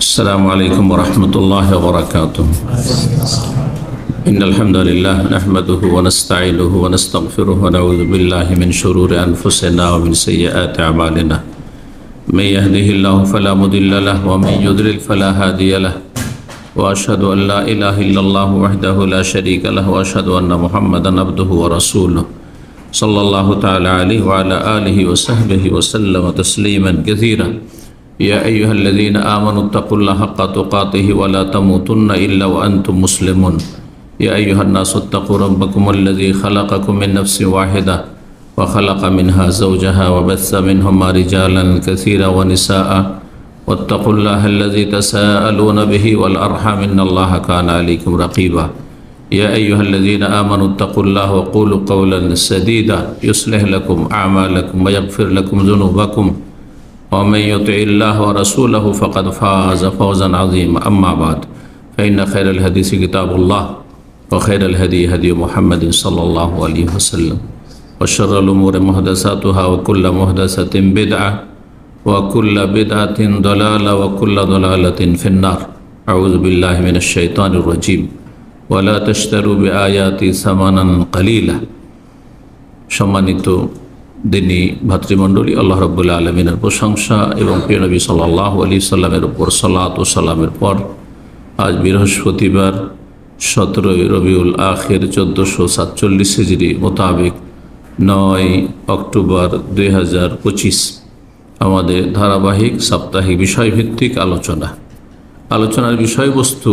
السلام عليكم ورحمة الله وبركاته. إن الحمد لله نحمده ونستعينه ونستغفره ونعوذ بالله من شرور أنفسنا ومن سيئات أعمالنا. من يهده الله فلا مضل له ومن يضلل فلا هادي له. وأشهد أن لا إله إلا الله وحده لا شريك له وأشهد أن محمدا عبده ورسوله صلى الله تعالى عليه وعلى آله وصحبه وسلم تسليما كثيرا. يا أيها الذين آمنوا اتقوا الله حق تقاته ولا تموتن إلا وأنتم مسلمون. يا أيها الناس اتقوا ربكم الذي خلقكم من نفس واحدة وخلق منها زوجها وبث منهما رجالا كثيرا ونساء واتقوا الله الذي تساءلون به والأرحام إن الله كان عليكم رقيبا. يا أيها الذين آمنوا اتقوا الله وقولوا قولا سديدا يصلح لكم أعمالكم ويغفر لكم ذنوبكم ومن يطع الله ورسوله فقد فاز فوزا عظيما. أما بعد فإن خير الحديث كتاب الله وخير الهدي هدي محمد صلى الله عليه وسلم وشر الأمور محدثاتها وكل محدثة بدعة وكل بدعة ضلالة وكل ضلالة في النار. أعوذ بالله من الشيطان الرجيم. ولا تشتروا بآياتي ثمنا قليلا. সম্মানিত দিনী ভাতৃমণ্ডলী, আল্লাহ রাব্বুল আলামিনের প্রশংসা এবং প্রিয় নবী সাল্লাল্লাহু আলাইহি সাল্লামের উপর সালাত ও সালামের পর আজ বৃহস্পতিবার 17 রবিউল আখির 1447 হিজরি মোতাবেক 9 অক্টোবর 2025 আমাদের ধারাবাহিক সাপ্তাহিক বিষয়ভিত্তিক আলোচনার বিষয়বস্তু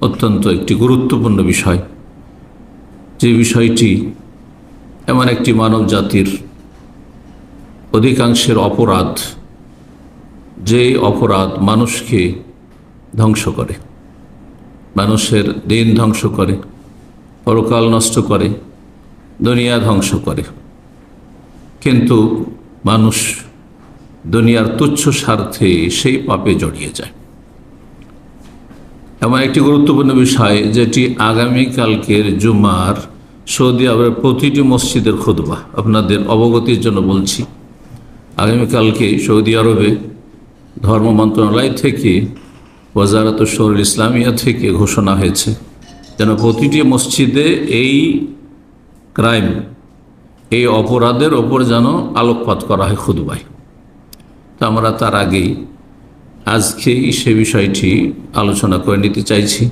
অত্যন্ত একটি গুরুত্বপূর্ণ বিষয়। যে বিষয়টি এমন একটি মানব জাতির অধিকাংশের অপরাধ, যে অপরাধ মানুষকে ধ্বংস করে, মানুষের দিন ধ্বংস করে, পরকাল নষ্ট করে, দুনিয়া ধ্বংস করে, কিন্তু মানুষ দুনিয়ার তুচ্ছ স্বার্থে সেই পাপে জড়িয়ে যায়। এমন একটি গুরুত্বপূর্ণ বিষয় যেটি আগামীকালকের জুমার সৌদি আরবের প্রতিটি মসজিদের খুতবা, আপনাদের অবগতির জন্য বলছি। আগামীকালকে সৌদি আরবে ধর্ম মন্ত্রণালয় থেকে, ওয়াজারাত শরীর ইসলামিয়া থেকে ঘোষণা হয়েছে যেন প্রতিটি মসজিদে এই ক্রাইম, এই অপরাধের ওপর যেন আলোকপাত করা হয় খুতবায়। তো আমরা তার আগেই আজকেই সে বিষয়টি আলোচনা করে নিতে চাইছি,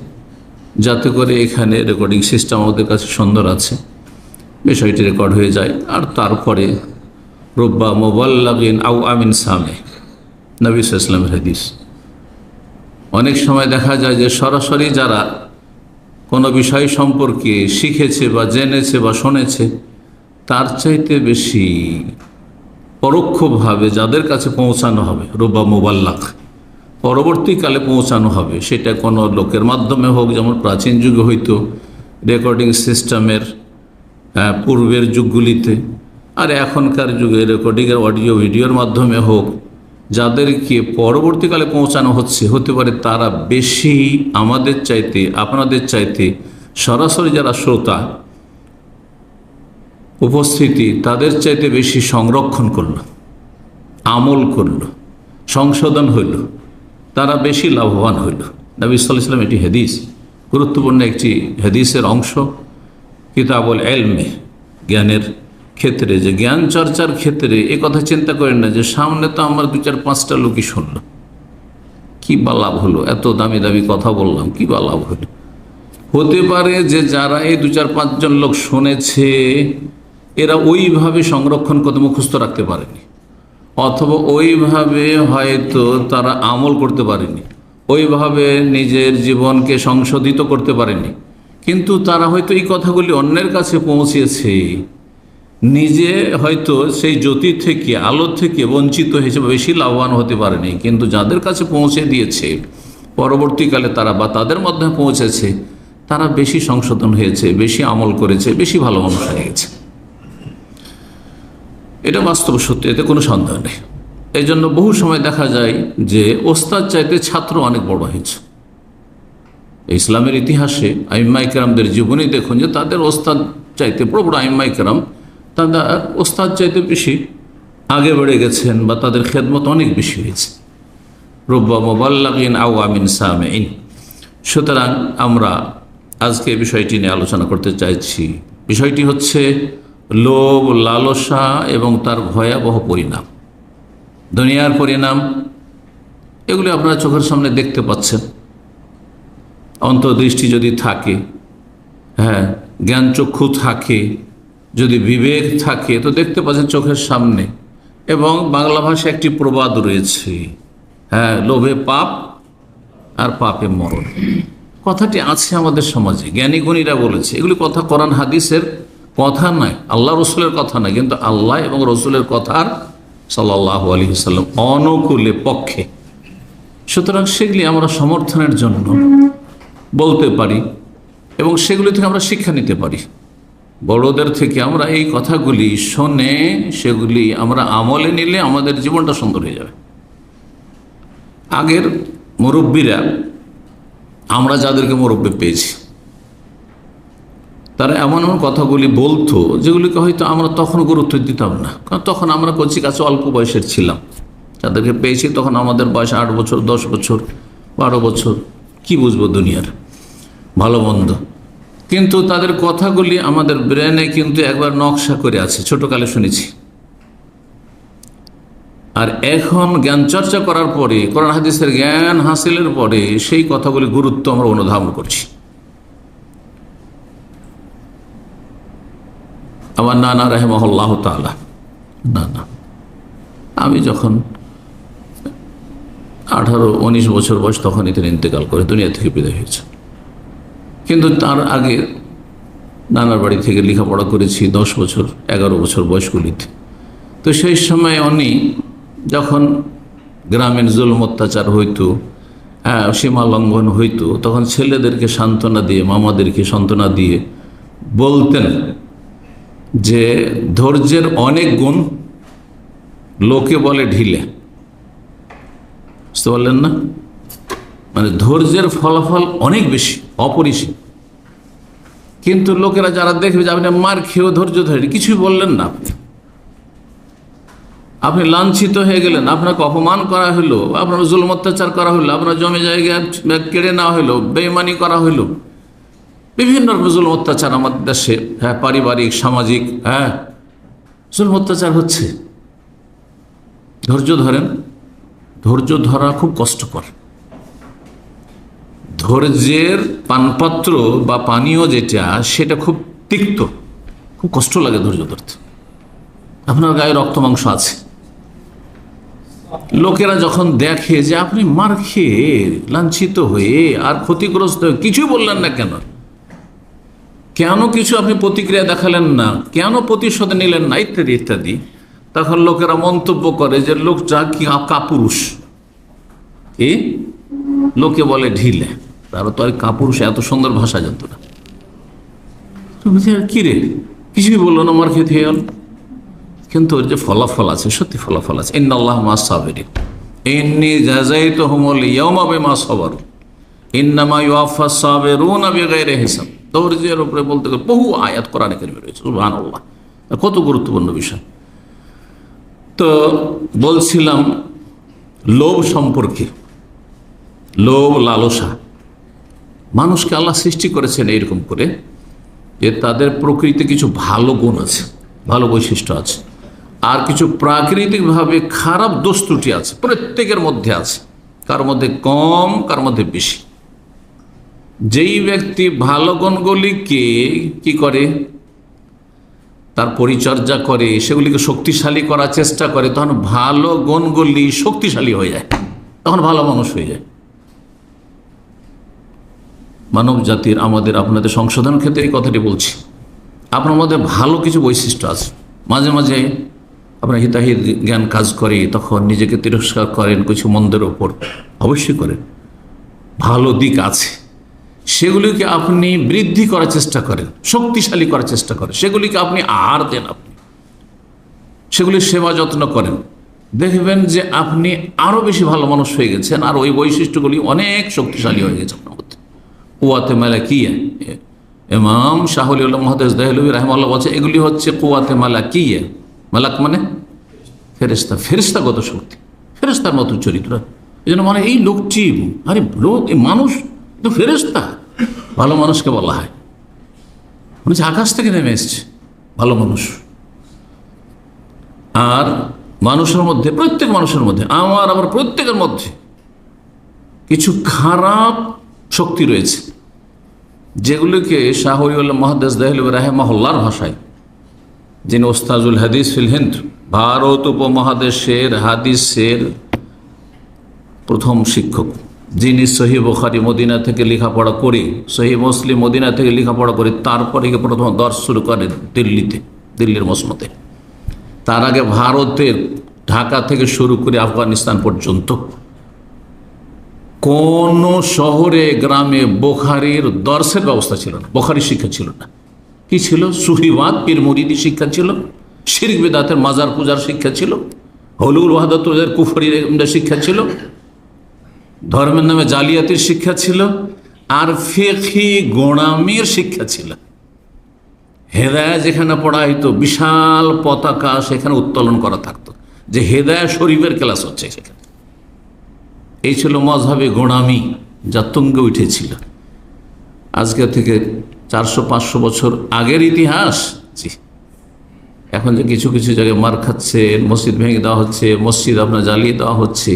যাতে করে এখানে রেকর্ডিং সিস্টেম আমাদের কাছে সুন্দর আছে, বিষয়টি রেকর্ড হয়ে যায়। আর তারপরে রব্বা মোবাল্লাগিন আউ আমিন সামে, নবী সাল্লাল্লাহু আলাইহি ওয়াসাল্লামের হাদিস। অনেক সময় দেখা যায় যে সরাসরি যারা কোনো বিষয় সম্পর্কে শিখেছে বা জেনেছে বা শুনেছে, তার চাইতে বেশি পরোক্ষভাবে যাদের কাছে পৌঁছানো হবে, রব্বা মোবাল্লাগ, পরবর্তীকালে পৌঁছানো হবে, সেটা কোনো লোকের মাধ্যমে হোক, যেমন প্রাচীন যুগে হইতো রেকর্ডিং সিস্টেমের পূর্বের যুগগুলিতে, আর এখনকার যুগে রেকর্ডিংয়ের অডিও ভিডিওর মাধ্যমে হোক, যাদেরকে পরবর্তীকালে পৌঁছানো হতে পারে তারা বেশি আমাদের চাইতে, আপনাদের চাইতে সরাসরি যারা শ্রোতা উপস্থিতি, তাদের চাইতে বেশি সংরক্ষণ করল, আমল করল, সংশোধন হইল, তারা বেশি লাভবান হইল। নবী সাল্লাল্লাহু আলাইহি ওয়াসাল্লাম, এটি হাদিস, গুরুত্বপূর্ণ একটি হাদিসের অংশ। কিতাবুল ইলমে, জ্ঞানের ক্ষেত্রে, যে জ্ঞান চর্চার ক্ষেত্রে এ কথা চিন্তা করেন না যে সামনে তো আমার 2-4-5টা লোকই শুনল, কি বা লাভ হলো, এত দামি দামি কথা বললাম, কি বা লাভ হলো। হতে পারে যে যারা এই 2-4-5 জন লোক শুনেছে, এরা ওইভাবে সংরক্ষণ করতে, মুখস্থ রাখতে পারেনি, অথবা ওইভাবে হয়তো তারা আমল করতে পারেনি, ওইভাবে নিজের জীবনকে সংশোধিত করতে পারেনি, কিন্তু তারা হয়তো এই কথাগুলি অন্যের কাছে পৌঁছেছে, নিজে হয়তো সেই জ্যোতি থেকে, আলো থেকে বঞ্চিত হয়েছে, বেশি লাভবান হতে পারেনি, কিন্তু যাদের কাছে পৌঁছে দিয়েছে পরবর্তীকালে তারা, বা তাদের মাধ্যমে পৌঁছেছে, তারা বেশি সংশোধন হয়েছে, বেশি আমল করেছে, বেশি ভালো মানুষ হয়ে গেছে। এটা বাস্তব সত্য, এতে কোনো সন্দেহ নেই। এই জন্য বহু সময় দেখা যায় যে ওস্তাদ চাইতে ছাত্র অনেক বড় হয়েছে। ইসলামের ইতিহাসে আইম্মা ইকরামদের জীবনী দেখুন যে তাদের ওস্তাদ চাইতে, বড় বড় আইম্মা ইকরাম, তারা ওস্তাদ চাইতে বেশি আগে বেড়ে গেছেন, বা তাদের খেদমত অনেক বেশি হয়েছে। রুব্বা মুবাল্লাগিন আও আমিন সামিইন। সুতরাং আমরা আজকে বিষয়টি নিয়ে আলোচনা করতে চাইছি। বিষয়টি হচ্ছে লোভ, লালসা এবং তার ভয়াবহ পরিণাম, দুনিয়ার পরিণাম। এগুলি আপনারা চোখের সামনে দেখতে পাচ্ছেন। অন্তর্দৃষ্টি যদি থাকে, হ্যাঁ, জ্ঞান চক্ষু থাকে, যদি বিবেক থাকে, তো দেখতে পাচ্ছেন চোখের সামনে। এবং বাংলা ভাষায় একটি প্রবাদ রয়েছে, হ্যাঁ, লোভে পাপ আর পাপে মরণ। কথাটি আছে আমাদের সমাজে, জ্ঞানী গুণীরা বলেছে। এগুলি কথা কোরআন হাদিসের কথা নয়, আল্লাহ রসুলের কথা নয়, কিন্তু আল্লাহ এবং রসুলের কথার সাল্লাল্লাহু আলাইহি ওয়াসাল্লাম অনুকূলে পক্ষে। সুতরাং সেগুলি আমরা সমর্থনের জন্য বলতে পারি এবং সেগুলি থেকে আমরা শিক্ষা নিতে পারি। বড়দের থেকে আমরা এই কথাগুলি শুনে সেগুলি আমরা আমলে নিলে আমাদের জীবনটা সুন্দর হয়ে যাবে। আগের মুরব্বীরা, আমরা যাদেরকে মুরব্বী পেয়েছি, তারা এমন এমন কথাগুলি বলতো যেগুলিকে হয়তো আমরা তখন গুরুত্ব দিতাম না, কারণ তখন আমরা কচি কাছে অল্প বয়সের ছিলাম। যাদেরকে পেয়েছি তখন আমাদের বয়স 8 বছর, 10 বছর, 12 বছর, কি বুঝবো দুনিয়ার ভালো মন্দ। কিন্তু তাদের কথাগুলি আমাদের ব্রেনে কিন্তু একবার নকশা করে আছে, ছোটকালে শুনেছি। আর এখন জ্ঞান চর্চা করার পরে, কোরআন হাদিসের জ্ঞান হাসিলের পরে সেই কথাগুলি গুরুত্ব আমরা অনুধাবন করছি। আমার নানা রাহিমাহুল্লাহ তাআলা, না, আমি যখন 18-19 বছর বয়স, তখনই তিনি ইন্তেকাল করে দুনিয়া থেকে বিদায় হয়েছে। কিন্তু তার আগে নানার বাড়ি থেকে লেখাপড়া করেছি 10 বছর, 11 বছর বয়সগুলিতে। তো সেই সময় উনি যখন গ্রামীণ জুলুম অত্যাচার হইতো, হ্যাঁ, সীমা লঙ্ঘন হইতো, তখন ছেলেদেরকে সান্ত্বনা দিয়ে, মামাদেরকে সান্ত্বনা দিয়ে বলতেন যে ধৈর্যের অনেক গুণ, লোকে বলে ঢিলে। বুঝতে পারলেন না? মানে ধৈর্যের ফলাফল অনেক বেশি, অপরিসীম। কিন্তু লোকেরা যারা দেখবে যে আপনি মার খেয়েও ধৈর্য ধরে, কিছুই বললেন না, আপনি লাঞ্ছিত হয়ে গেলেন, আপনাকে অপমান করা হলো, আপনার জুলুম অত্যাচার করা হলো, আপনার জমি জায়গা কেড়ে নেওয়া হলো, বেঈমানি করা হলো, বিভিন্ন রকম জুলুম অত্যাচার আমাদের দেশে, হ্যাঁ, পারিবারিক, সামাজিক, হ্যাঁ, জুলুম অত্যাচার হচ্ছে। ধৈর্য ধরেন। ধৈর্য ধরা খুব কষ্টকর। ধৈর্যের পানপাত্র বা পানীয় যেটা, সেটা খুব তিক্ত, খুব কষ্ট লাগে ধৈর্য ধরতে। আপনার গায়ে রক্ত মাংস আছে, লোকেরা যখন দেখে যে আপনি মার খেয়ে, লাঞ্ছিত হয়ে আর ক্ষতিগ্রস্ত হয়ে কিছুই বললেন না, কেন কিছু আপনি প্রতিক্রিয়া দেখালেন না, কেন প্রতিশোধ নিলেন না, ইত্যাদি ইত্যাদি, তখন লোকেরা মন্তব্য করে যে লোকটা কি কাপুরুষ, লোকে বলে ঢিলে। তারা তো আর কাপুরুষ এত সুন্দর ভাষা জানতো না। কি রে, কিছুই বললো না, মার খেতে হয়ে গেল। কিন্তু ওর যে ফলাফল আছে, সত্যি ফলাফল আছে। ইন্নাল্লাহ মা সাবিরিন, ইন্নী জাযাইতুহুমুল ইয়াওমা বিমা সাবারু ইন্নামা ইউওয়াফাস সাবিরুনা বিগাইরি হিসাব। ধৈর্যের উপরে বলতে গেলে বহু আয়াত কোরআনে কারিমে রয়েছে। সুবহানাল্লাহ, কত গুরুত্বপূর্ণ বিষয়। তো বলছিলাম লোভ সম্পর্কে। লোভ, লালসা, মানুষকে আল্লাহ সৃষ্টি করেছেন এইরকম করে যে তাদের প্রকৃতিতে কিছু ভালো গুণ আছে, ভালো বৈশিষ্ট্য আছে, আর কিছু প্রাকৃতিকভাবে খারাপ দোষ ত্রুটি আছে, প্রত্যেকের মধ্যে আছে, কার মধ্যে কম, কার মধ্যে বেশি। যেই ব্যক্তি ভালো গুণগুলিকে কি করে, তার পরিচর্যা করে, সেগুলিকে শক্তিশালী করার চেষ্টা করে, তখন ভালো গুণগুলি শক্তিশালী হয়ে যায়, তখন ভালো মানুষ হয়ে যায়। মানব জাতির, আমাদের, আপনাদের সংশোধন ক্ষেত্রে এই কথাটি বলছি। আপনার মধ্যে ভালো কিছু বৈশিষ্ট্য আছে। মাঝে মাঝে আপনার হিতাহিত জ্ঞান কাজ করে, তখন নিজেকে তিরস্কার করেন কিছু মন্দের ওপর, অবশ্যই করেন। ভালো দিক আছে, সেগুলিকে আপনি বৃদ্ধি করার চেষ্টা করেন, শক্তিশালী করার চেষ্টা করেন, সেগুলিকে আপনি আহার দেন, আপনি সেগুলির সেবা যত্ন করেন। দেখবেন যে আপনি আরও বেশি ভালো মানুষ হয়ে গেছেন, আর ওই বৈশিষ্ট্যগুলি অনেক শক্তিশালী হয়ে গেছে আপনার মধ্যে। কুওয়াতে মালাকিয়া, ইমাম শাহ ওলিউল্লাহ মুহাদ্দিস দেহলভী রাহিমাহুল্লাহ বলছে, এগুলি হচ্ছে কুওয়াতে মালাকিয়া। মালাক মানে ফেরেশতা, ফেরেশতাগত শক্তি, ফেরেশতার মতো চরিত্র। এই জন্য মানে এই লোকটি, আরে লোক, এই মানুষ তো ফেরেশতা, ভালো মানুষকে বলা হয়, মানে আকাশ থেকে নেমে এসছে ভালো মানুষ। আর মানুষের মধ্যে, প্রত্যেক মানুষের মধ্যে, আমার আবার প্রত্যেকের মধ্যে কিছু খারাপ শক্তি রয়েছে, যেগুলোকে শাহ ওলিউল্লাহ মুহাদ্দিস দেহলভী রাহিমাহুল্লাহর ভাষায়, যিনি ওস্তাজুল হাদিস ফিল হিন্দ, ভারত উপমহাদেশের হাদিসের প্রথম শিক্ষক, যিনি সহিহ বুখারী মদিনা থেকে লেখাপড়া করে, সহিহ মুসলিম মদিনা থেকে লেখাপড়া করে তারপরে প্রথম দর্স শুরু করেন দিল্লিতে, দিল্লির মসনদে। তার আগে ভারতের ঢাকা থেকে শুরু করে আফগানিস্তান পর্যন্ত কোন শহরে গ্রামে বুখারীর দর্সের ব্যবস্থা ছিল না, বুখারী শিক্ষা ছিল না। কি ছিল? সুফিবাদ, পীর মুরিদি শিক্ষা ছিল, শিরক বিদআতের মাজার পূজার শিক্ষা ছিল, হলুল ওয়াহদাতুল কুফরির শিক্ষা ছিল, ধর্মের নামে জালিয়াতির শিক্ষা ছিল, আর ফিকহি গোঁড়ামির শিক্ষা ছিল। হেদায়া যেখানে পড়া হইতো, বিশাল পতাকা সেখানে উত্তোলন করা থাকতো যে হেদায়া শরীফের ক্লাস হচ্ছে সেখানে। এই ছিল মজহাবে গোঁড়ামি, যা তুঙ্গে উঠেছিল। আজকে থেকে 400-500 বছর আগের ইতিহাস। জি, এখন যে কিছু কিছু জায়গায় মার খাচ্ছে, মসজিদ ভেঙে দেওয়া হচ্ছে, মসজিদ আপনার জ্বালিয়ে দেওয়া হচ্ছে,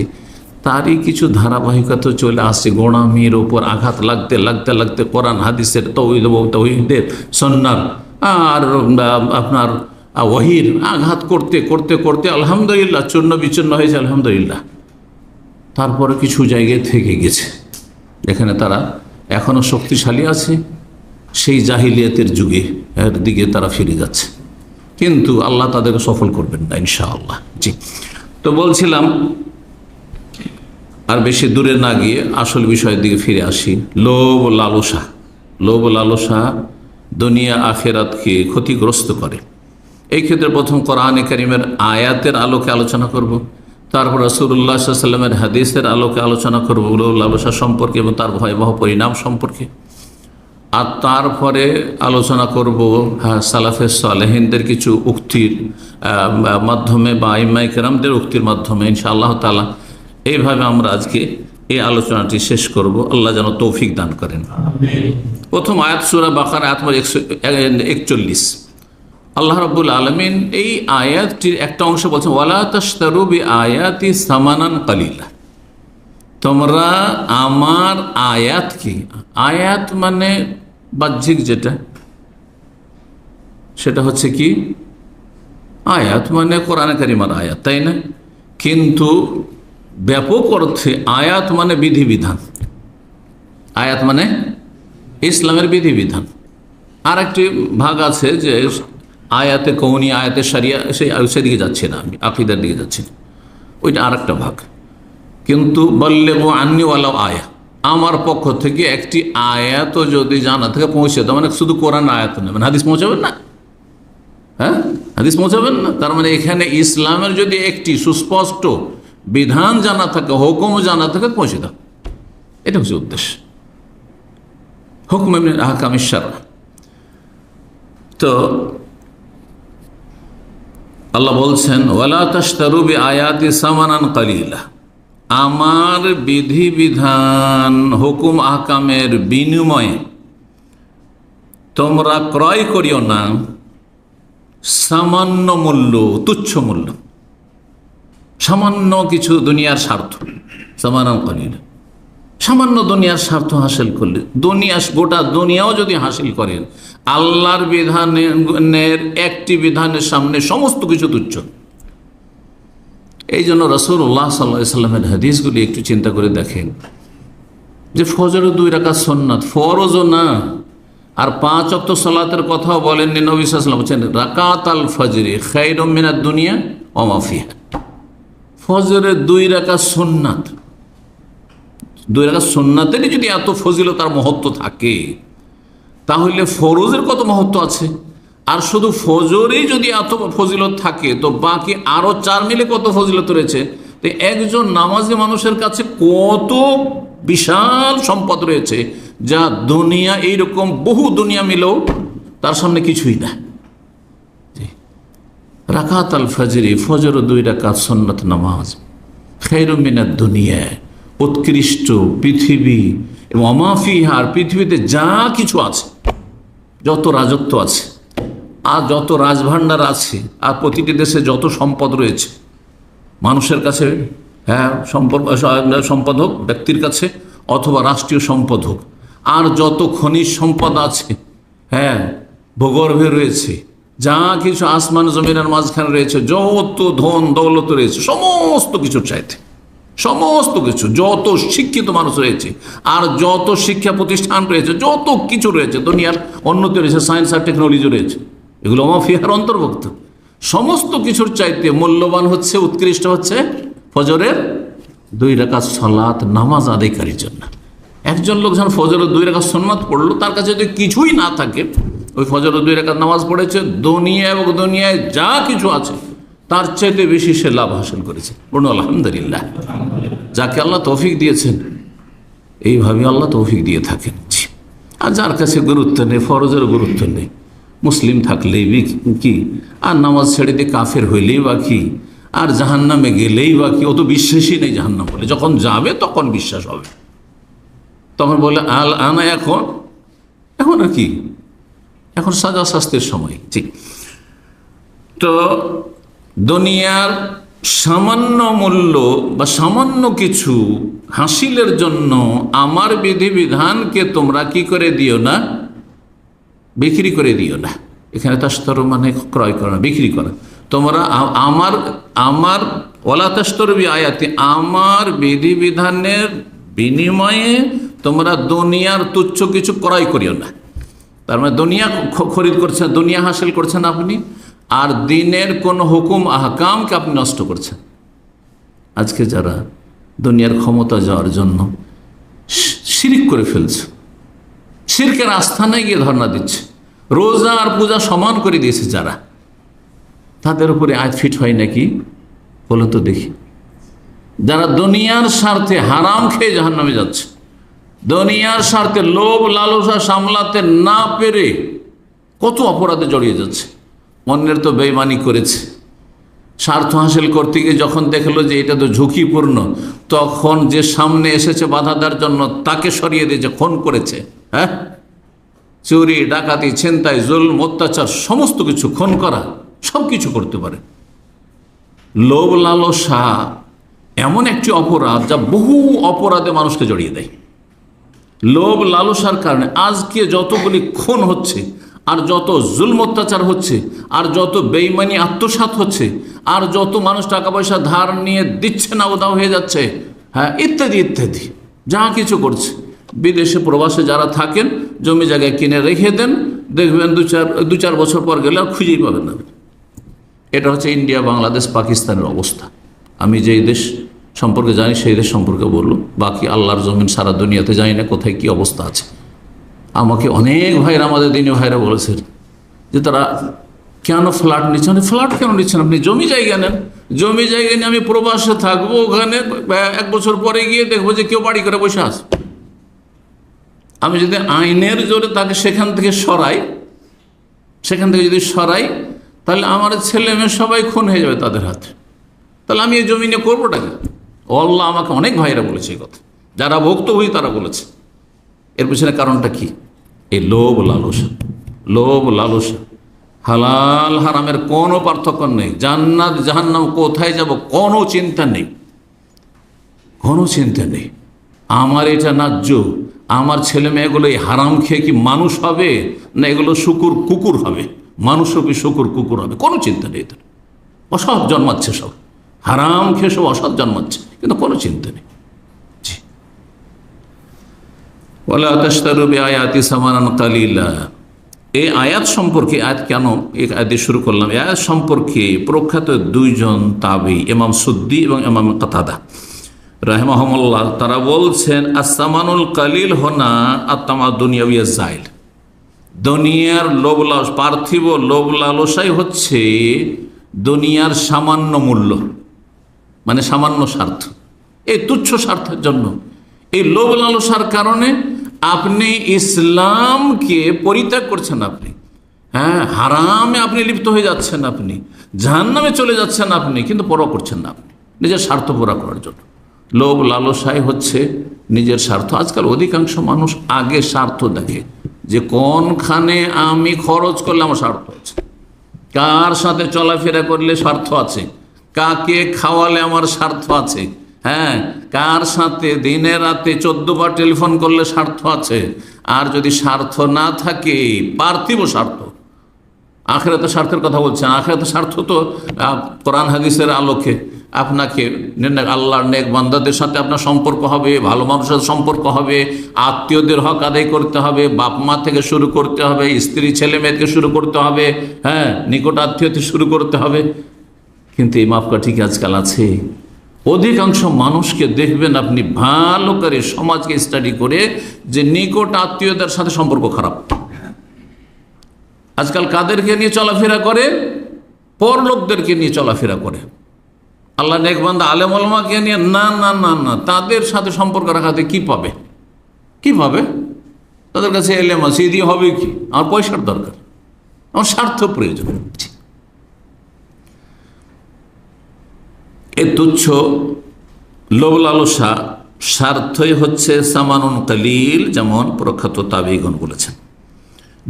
তারই কিছু ধারাবাহিকতা চলে আসছে। গোঁড়ামির ওপর আঘাত লাগতে লাগতে লাগতে কোরআন হাদিসের, তৌহিদের, সুন্নাহর আর আপনার ওয়াহির আঘাত করতে করতে করতে আলহামদুলিল্লাহ চূর্ণ বিচূর্ণ হয়েছে, আলহামদুলিল্লাহ। তারপরে কিছু জায়গায় থেকে গেছে যেখানে তারা এখনও শক্তিশালী আছে, সেই জাহিলিয়াতের যুগে এর দিকে তারা ফিরে যাচ্ছে, কিন্তু আল্লাহ তাদেরকে সফল করবেন না ইনশাআল্লাহ। জি, তো বলছিলাম আর বেশি দূরে না গিয়ে আসল বিষয়ের দিকে ফিরে আসি। লোভ লালসা, লোভ লালসা দুনিয়া আখেরাতকে ক্ষতিগ্রস্ত করে। এই ক্ষেত্রে প্রথম কোরআনে কারীমের আয়াতের আলোকে আলোচনা করব, তারপর রাসূলুল্লাহ সাল্লাল্লাহু আলাইহি ওয়াসাল্লামের হাদিসের আলোকে আলোচনা করব লোভ লালসা সম্পর্কে এবং তার ভয়াবহ পরিণাম সম্পর্কে। আর তারপরে আলোচনা করব সালাফে সালেহিনদের কিছু উক্তির মাধ্যমে বা আইম্মায়ে কেরামদের উক্তির মাধ্যমে ইনশাআল্লাহ তাআলা। এইভাবে আমরা আজকে এই আলোচনাটি শেষ করব। আল্লাহ যেন তৌফিক দান করেন। প্রথম আয়াত সূরা বাকারা আয়াত নম্বর 141। আল্লাহ রাব্বুল আলামিন এই আয়াতটির একটা অংশ বলছেন, ওয়ালা তাশতারু বিআয়াতি সামানান কালিলা, তোমরা আমার আয়াত কি, আয়াত মানে বাহ্যিক যেটা, সেটা হচ্ছে কি আয়াত মানে কোরআনে কারিমার আয়াত, তাই না? কিন্তু ব্যাপক অর্থে আয়াত মানে বিধিবিধান, আয়াত মানে ইসলামের বিধিবিধান। আর একটি ভাগ আছে যে আয়াতে কৌনি, আয়াতে শরিয়া, সেদিকে যাচ্ছে না, আমি আকীদার দিকে যাচ্ছি না, ওইটা আর একটা ভাগ। কিন্তু বল্লেগু আন্নি ওয়ালাউ আয়া, আমার পক্ষ থেকে একটি আয়াতও যদি জানা থেকে পৌঁছে দাও, মানে শুধু কোরআন আয়াত না, মানে হাদিস পৌঁছাবেন না, হ্যাঁ হাদিস পৌঁছাবেন না। তার মানে এখানে ইসলামের যদি একটি সুস্পষ্ট বিধান জানা থাকে, হুকুম জানা থাকে, পৌঁছে দাও, এটা হচ্ছে উদ্দেশ্য। হুকম মিন আহকামিশ শারআ। তো আল্লাহ বলছেন, ওয়ালা তাশতারু বিআয়াতি সামানান কালিলা, আমার বিধিবিধান হুকুম আহকামের বিনিময়ে তোমরা ক্রয় করিও না সামান্য মূল্য, তুচ্ছ মূল্য, সামান্য কিছু দুনিয়ার স্বার্থ। সামানান কালিলা, সামান্য দুনিয়ার স্বার্থ হাসিল করলে, গোটা দুনিয়াও যদি হাসিল করেন, আল্লাহর বিধানের একটি বিধানের সামনে সমস্ত কিছু তুচ্ছ। এই জন্য রাসূলুল্লাহ সাল্লাল্লাহু আলাইহি ওয়াসাল্লামের হাদিসগুলি একটু চিন্তা করে দেখেন, যে ফজরের 2 রাকাত সুন্নাত, ফরজও না, আর 5 ওয়াক্ত সালাতের কথাও বলেননি নবী সাল্লাল্লাহু আলাইহি ওয়াসাল্লাম, বলেছেন রাকাতাল ফজরি খায়রুম মিনাদ দুনিয়া ওয়া মা ফিহা। ফজরের 2 রাকাত সুন্নাত, 2 রাকাত সুন্নাতেরই যদি এত ফজিলত আর মহত্ব থাকে, তাহলে ফরজের কত মহত্ব আছে। আর শুধু ফজরেই যদি এত ফজিলত থাকে, তো বাকি আরো 4 মিলে কত ফজিলত রয়েছে। তো একজন নামাজি মানুষের কাছে কত বিশাল সম্পদ রয়েছে, যা দুনিয়া, এইরকম বহু দুনিয়া মিলেও তার সামনে কিছুই না। রাকাত আল ফজরি, ফজর 2 রাকাত সুন্নাত নামাজ, খায়রুম মিনাদ দুনিয়া, উৎকৃষ্ট পৃথিবী এবং অমাফিহার পৃথিবীতে যা কিছু আছে, যত রাজত্ব আছে আর যত রাজভাণ্ডার আছে আর প্রতিটি দেশে যত সম্পদ রয়েছে মানুষের কাছে, হ্যাঁ সম্পদ হোক ব্যক্তির কাছে অথবা রাষ্ট্রীয় সম্পদ হোক, আর যত খনিজ সম্পদ আছে, হ্যাঁ ভূগর্ভে রয়েছে, যা কিছু আসমান জমিনের মাঝখানে রয়েছে, যত ধন দৌলত রয়েছে, সমস্ত কিছুর চাইতে সমস্ত কিছু, যত শিক্ষিত মানুষ রয়েছে আর যত শিক্ষা প্রতিষ্ঠান রয়েছে, যত কিছু রয়েছে, দুনিয়ার উন্নতি রয়েছে, সায়েন্স আর টেকনোলজি রয়েছে, এগুলো মাফিয়ার অন্তর্ভুক্ত। সমস্ত কিছুর চাইতে মূল্যবান হচ্ছে, উৎকৃষ্ট হচ্ছে ফজরের 2 রাকাত সালাত, নামাজ আদায়কারীর জন্য। একজন লোক যখন ফজরের 2 রাকাত সুন্নাত পড়লো, তার কাছে যদি কিছুই না থাকে, ওই ফজরের 2 রাকাত নামাজ পড়েছে, দুনিয়া এবং দুনিয়ায় যা কিছু আছে তার চাইতে বেশি সে লাভ হাসিল করেছে। বলুন আলহামদুলিল্লাহ। যাকে আল্লাহ তৌফিক দিয়েছেন, এইভাবে আল্লাহ তৌফিক দিয়ে থাকেন। আর যার কাছে গুরুত্ব নেই, ফরজের গুরুত্ব নেই, মুসলিম থাকলেই কি, আর নামাজ ছেড়ে দিয়ে কাফের হইলেই বা কি, আর জাহান্নামে গেলেই বা কি, ও তো বিশ্বাসই নেই জাহান্নাম বলে। যখন যাবে তখন বিশ্বাস হবে, তখন বলে আল আনা, এখন আর কি, এখন সাজা শাস্তির সময়। ঠিক। তো দুনিয়ার সামান্য মূল্য বা সামান্য কিছু হাসিলের জন্য আমার বিধিবিধানকে তোমরা কি করে দিও না, বিক্রি করে দিও না। এখানে তাস্তর মানে ক্রয় করা, বিক্রি করা। তোমরা আমার ওলা তাস্তর বি আয়াতি, আমার বিধিবিধানের বিনিময়ে তোমরা দুনিয়ার তুচ্ছ কিছু ক্রয় করিও না। তার মানে দুনিয়া খরিদ করছেন, দুনিয়া হাসিল করছেন আপনি, আর দিনের কোন হুকুম আহকামকে আপনি নষ্ট করছেন। আজকে যারা দুনিয়ার ক্ষমতা যাওয়ার জন্য শিরক করে ফেলছে, শিরকের আস্থানায় গিয়ে ধর্ণা দিচ্ছে, রোজা আর পূজা সমান করে দিয়েছে যারা, তাদের উপরে আয়াত ফিট হয় নাকি বলো তো দেখি? যারা দুনিয়ার স্বার্থে হারাম খেয়ে জাহান্নামে যাচ্ছে, দুনিয়ার স্বার্থে লোভ লালসা সামলাতে না পেরে কত অপরাধে জড়িয়ে যাচ্ছে। অন্যের তো বেঈমানি করেছে, স্বার্থ হাসিল করতে গিয়ে যখন দেখলো যে এটা তো ঝুঁকিপূর্ণ, তখন যে সামনে এসেছে বাধা দেওয়ার জন্য তাকে সরিয়ে দিয়েছে, খুন করেছে। হ্যাঁ, চুরি ডাকাতি ছিনতাই জুলম অত্যাচার সমস্ত কিছু, খুন করা, সব কিছু করতে পারে। লোভ লালসা এমন একটি অপরাধ যা বহু অপরাধে মানুষকে জড়িয়ে দেয়। লোভ লালসার কারণে আজকে যতগুলি খুন হচ্ছে, আর যত জুলম অত্যাচার হচ্ছে, আর যত বেঈমানি আত্মসাৎ হচ্ছে, আর যত মানুষ টাকা পয়সা ধার নিয়ে দিচ্ছে না, উদাও হয়ে যাচ্ছে, হ্যাঁ ইত্যাদি ইত্যাদি যা কিছু করছে। বিদেশে প্রবাসে যারা থাকেন, জমি জায়গায় কিনে রেখে দেন, দেখবেন দু চার বছর পর গেলে আর খুঁজেই পাবেন না। এটা হচ্ছে ইন্ডিয়া, বাংলাদেশ, পাকিস্তানের অবস্থা। আমি যেই দেশ সম্পর্কে জানি সেই দেশ সম্পর্কে বললো, বাকি আল্লাহর জমিন সারা দুনিয়াতে জানি না কোথায় কি অবস্থা আছে। আমাকে অনেক ভাইরা, আমাদের দিনী ভাইরা বলেছেন যে তারা কেন ফ্ল্যাট নিচ্ছেন। ফ্ল্যাট কেন নিচ্ছেন? আপনি জমি জায়গা নেন, জমি জায়গা নিয়ে আমি প্রবাসে থাকবো, ওখানে 1 বছর পরে গিয়ে দেখবো যে কেউ বাড়ি করে বসে আছে। আমি যদি আইনের জোরে তাকে সেখান থেকে যদি সরাই, তাহলে আমার ছেলে মেয়ে সবাই খুন হয়ে যাবে তাদের হাতে। তাহলে আমি এই জমি নিয়ে করবোটাকে? আল্লাহ আমাকে অনেক ভাইরা বলেছে এই কথা, যারা ভুক্তভোগী তারা বলেছে। এর পিছনে কারণটা কি? এই লোভ লালসা। লোভ লালসা, হালাল হারামের কোনো পার্থক্য নেই। জান্নাত জাহান্নাম কোথায় যাব কোনো চিন্তা নেই, কোনো চিন্তা নেই। আমার এটা ন্যায্য, আমার ছেলে মেয়েগুলো এই হারাম খেয়ে কি মানুষ হবে, না এগুলো কুকুর হবে, মানুষও কি কুকুর হবে, কোনো চিন্তা নেই। তার অসৎ জন্মাচ্ছে, সব হারাম খেয়ে সব অসৎ জন্মাচ্ছে, কিন্তু কোনো চিন্তা নেই। ওয়ালা তাশতারু বিআয়াতি সামানান কালিলা। এই আয়াত সম্পর্কে, আয়াত কেন এই আয়াত দিয়ে শুরু করলাম, এই আয়াত সম্পর্কে প্রখ্যাত 2জন তাবী, ইমাম সুদ্দি এবং ইমাম কাতাদা রাহিমাহুমুল্লাহ, তারা বলছেন আস-সামানুল কালিল হোনা আত-তামা দুনিয়াউইয়া জাইল। দুনিয়ার লোভ লালসা, পার্থিব লোভ লালসাই হচ্ছে দুনিয়ার সামান্য মূল্য, মানে সামান্য স্বার্থ। এই তুচ্ছ স্বার্থের জন্য, এই লোভ লালসার কারণে আপনি ইসলামকে পরিত্যাগ করছেন, আপনি হ্যাঁ হারামে আপনি লিপ্ত হয়ে যাচ্ছেন, আপনি জাহান্নামে চলে যাচ্ছেন, আপনি কিন্তু পরোয়া করছেন না, আপনি নিজের স্বার্থ পুরা করার জন্য। লোভ লালসাই হচ্ছে নিজের স্বার্থ। আজকাল অধিকাংশ মানুষ আগে স্বার্থ দেখে, যে কোনখানে আমি খরচ করলে আমার স্বার্থ আছে, কার সাথে চলাফেরা করলে স্বার্থ আছে, কাকে খাওয়ালে আমার স্বার্থ আছে, হ্যাঁ, কার সাথে দিনে রাতে 14 বার টেলিফোন করলে স্বার্থ আছে। আর যদি স্বার্থ না থাকে, পার্থিব স্বার্থ, আখিরাতের স্বার্থের কথা বলছেন, আখিরাতের স্বার্থ তো কোরআন হাদিসের আলোকে আপনাকে আল্লাহর নেক বান্দাদের সাথে আপনার সম্পর্ক হবে, ভালো মানুষের সাথে সম্পর্ক হবে, আত্মীয়দের হক আদায় করতে হবে, বাপ মা থেকে শুরু করতে হবে, স্ত্রী ছেলে মেয়েকে শুরু করতে হবে, হ্যাঁ, নিকট আত্মীয় থেকে শুরু করতে হবে। কিন্তু এই মাপকাঠি কি আজকাল আছে? অধিকাংশ মানুষকে দেখবেন আপনি ভালো করে সমাজকে স্টাডি করে, যে নিকট আত্মীয়দের সাথে সম্পর্ক খারাপ। আজকাল কাদেরকে নিয়ে চলাফেরা করে? পরলোকদেরকে নিয়ে চলাফেরা করে। আল্লাহ নেক বান্দা আলেম ওলামাকে নিয়ে না না না না, তাদের সাথে সম্পর্ক রাখাতে কি পাবে? কি পাবে? তাদের কাছে এলেম আছে, দিয়ে হবে কি? আমার পয়সার দরকার, আমার স্বার্থ প্রয়োজন। এ তুচ্ছ লোভ লালসা স্বার্থই হচ্ছে সামানুন কালিল, যেমন প্রখ্যাত তাবিঈগণ বলেছেন।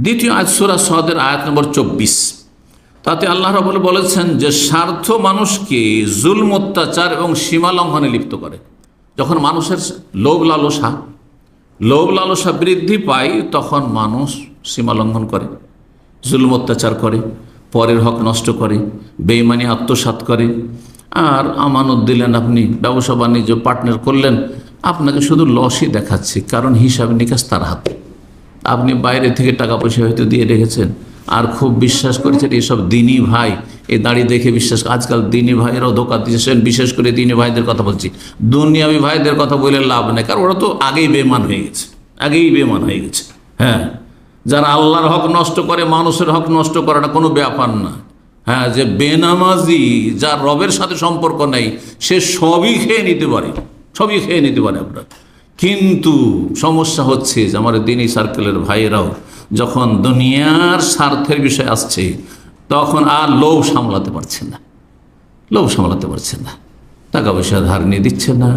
দ্বিতীয় আয়াত সূরা সাদের আয়াত নম্বর 24, তাতে আল্লাহ রাব্বুল বলেছেন যে স্বার্থ মানুষকে জুলম, অত্যাচার এবং সীমা লঙ্ঘনে লিপ্ত করে। যখন মানুষের লোভ লালসা বৃদ্ধি পায়, তখন মানুষ সীমা লঙ্ঘন করে, জুলম অত্যাচার করে, পরের হক নষ্ট করে, বেঈমানি আত্মসাৎ করে। আর আমানত দিলেন, আপনি ব্যবসা বাণিজ্য পার্টনার করলেন, আপনাকে শুধু লসই দেখাচ্ছে, কারণ হিসাব নিকাশ তার হাতে। আপনি বাইরে থেকে টাকা পয়সা হয়তো দিয়ে রেখেছেন, আর খুব বিশ্বাস করেছেন এসব দিনী ভাই, এই দাড়ি দেখে বিশ্বাস। আজকাল দিনী ভাইয়েরাও ধোকা দিচ্ছেন, বিশেষ করে দিনী ভাইদের কথা বলছি, দুনিয়াবি ভাইদের কথা বলে লাভ নেই, কারণ ওরা তো আগেই বেমান হয়ে গেছে। হ্যাঁ, যারা আল্লাহর হক নষ্ট করে, মানুষের হক নষ্ট করাটা কোনো ব্যাপার না। হ্যাঁ, যে বেনামাজি, যার রবের সাথে সম্পর্ক নেই, সে সবই খেয়ে নিতে পারে আপনার। কিন্তু সমস্যা হচ্ছে যে আমার দিনী সার্কেলের ভাইয়েরাও যখন দুনিয়ার স্বার্থের বিষয় আসছে, তখন আর লোভ সামলাতে পারছে না, টাকা পয়সা ধার নিয়ে দিচ্ছে না,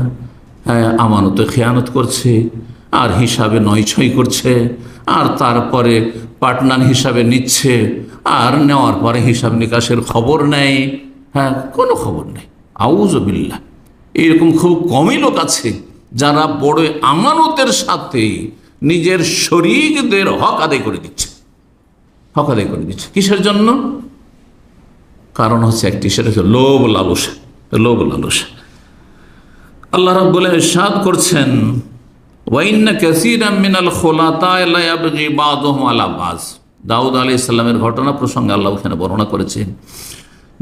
আমানতে খেয়ানত করছে, আর হিসাবে নয়ছয় করছে, আর তারপরে পার্টনার হিসাবে নিচ্ছে, আর নেওয়ার পরে হিসাব নিকাশের খবর নেই। হ্যাঁ, কোনো খবর নেই। আউযুবিল্লাহ। এরকম খুব কমই লোক আছে যারা বড় আমানতের সাথে নিজের শরীকদের হক আদায় করে দিচ্ছে। কিসের জন্য? কারণ হচ্ছে একটি, সেটা হচ্ছে লোভ লালসা। আল্লাহ রাব্বুল ইরশাদ করছেন, ওয়া ইন্না কাসীরাম মিনাল খুলাতা'i লা ইয়াবগি বাযুহুম আলা বায। দাউদ আলাইহিস সালামের ঘটনা প্রসঙ্গে আল্লাহ এখানে বর্ণনা করেছেন।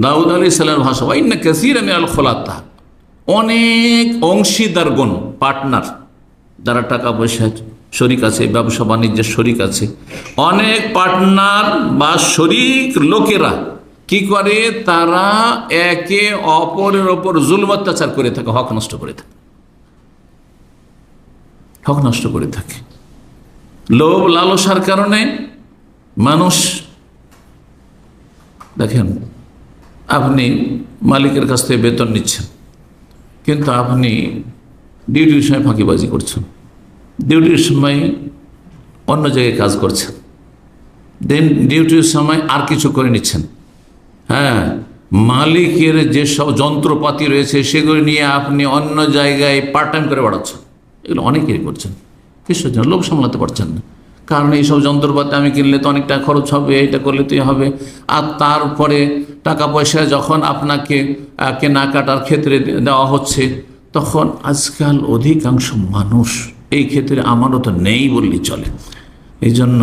দাউদ আলাইহিস সালামের ভাষা, ওয়া ইন্না কাসীরাম মিনাল খুলাতা, অনেক অংশীদারগণ, পার্টনার, যারা টাকা পয়সার শরিক আছে, ব্যবসা বাণিজ্যের শরিক আছে, অনেক পার্টনার বা শরিক লোকেরা কি করে? তারা একে অপরের ওপর জুলম অত্যাচার করে থাকে, হক নষ্ট করে থাকে। লোভ লালসার কারণে মানুষ, দেখেন, আপনি মালিকের কাছ থেকে বেতন নিচ্ছেন, কিন্তু আপনি ডিউটির সময় ফাঁকিবাজি করছেন, ডিউটির সময় অন্য জায়গায় কাজ করছেন, দেন ডিউটির সময় আর কিছু করে নিচ্ছেন। হ্যাঁ, মালিকের যেসব যন্ত্রপাতি রয়েছে সেগুলো নিয়ে আপনি অন্য জায়গায় পার্ট টাইম করে বেড়াচ্ছেন। এগুলো অনেকেই করছেন। কিসের জন্য? লোভ সামলাতে পারছেন না। কারণ এইসব যন্ত্রপাতি আমি কিনলে তো অনেক টাকা খরচ হবে, এটা করলে তো হবে। আর তারপরে টাকা পয়সা যখন আপনাকে কেনাকাটার ক্ষেত্রে দেওয়া হচ্ছে, তখন আজকাল অধিকাংশ মানুষ এই ক্ষেত্রে আমানত নেই বললেই চলে। এই জন্য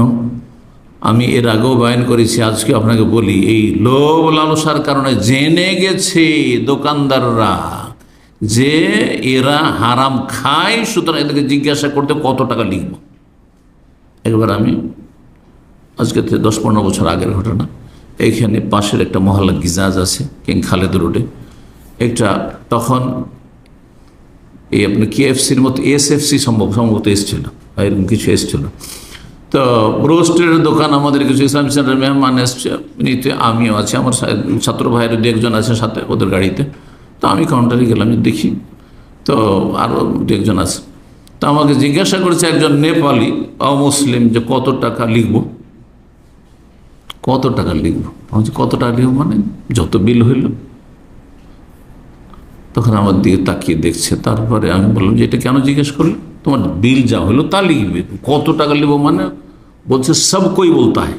আমি এর আগেও বয়ান করেছি, আজকে আপনাকে বলি, এই লোভ লালসার কারণে জেনে গেছে দোকানদাররা যে এরা হারাম খায়, সুতরাং এদেরকে জিজ্ঞাসা করতে কত টাকা লিখব। একবার আমি আজকে 10-15 বছর আগের ঘটনা, এইখানে পাশের একটা মহল্লা গিজাজ আছে, কিং খালেদ রোডে, একটা তখন এই আপনার KFCর মতো SFC সম্ভবত এসছিল, এরকম কিছু এসছিল। তো রোস্টের দোকান, আমাদের কিছু ইসলাম সেন্টার মেহমান এসছে নিতে, আমিও আছি, আমার ছাত্র ভাইয়ের 2-1 জন আছে সাথে ওদের গাড়িতে। তো আমি কাউন্টারে গেলাম, দেখি তো আরও একজন আছে, তো আমাকে জিজ্ঞাসা করেছে একজন নেপালি অমুসলিম যে কত টাকা লিখবো, কত টাকা লিখবো। আমি বলছি কত টাকা লিখবো মানে যত বিল হইল। তখন আমার দিকে তাকিয়ে দেখছে, তারপরে আমি বললাম যে এটা কেন জিজ্ঞেস করলে, তোমার বিল যা হলো তা লিখবে, কত টাকা লিখবো মানে বলছে সব কই বলতা হয়,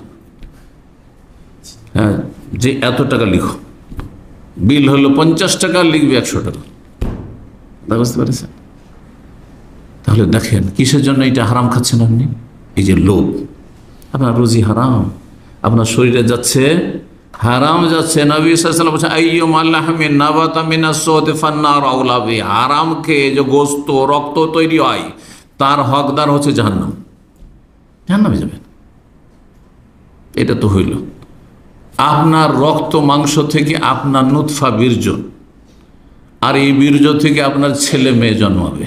হ্যাঁ যে এত টাকা লিখো, বিল হলো 50 টাকা, লিখবে 100 টাকা। বুঝতে পারছেন? তাহলে দেখেন কিসের জন্য এটা হারাম খাচ্ছেন আপনি, এই যে লোভ। আপনার রুজি হারাম, আপনার শরীরে যাচ্ছে হারাম যাচ্ছে। নবী সাল্লাল্লাহু আলাইহি ওয়াসাল্লাম বলেছেন আইয়ুমা লাহমিন নাবাতা মিনাস সুদ ফান্নার আওলা বি, হারাম খেয়ে যে গোশত রক্ত তৈরি হয় তার হকদার হচ্ছে জাহান্নাম, জাহান্নামে যাবেন। এটা তো হইল আপনার রক্ত মাংস থেকে আপনার নুতফা বীর্য, আর এই বীর্য থেকে আপনার ছেলে মেয়ে জন্মাবে।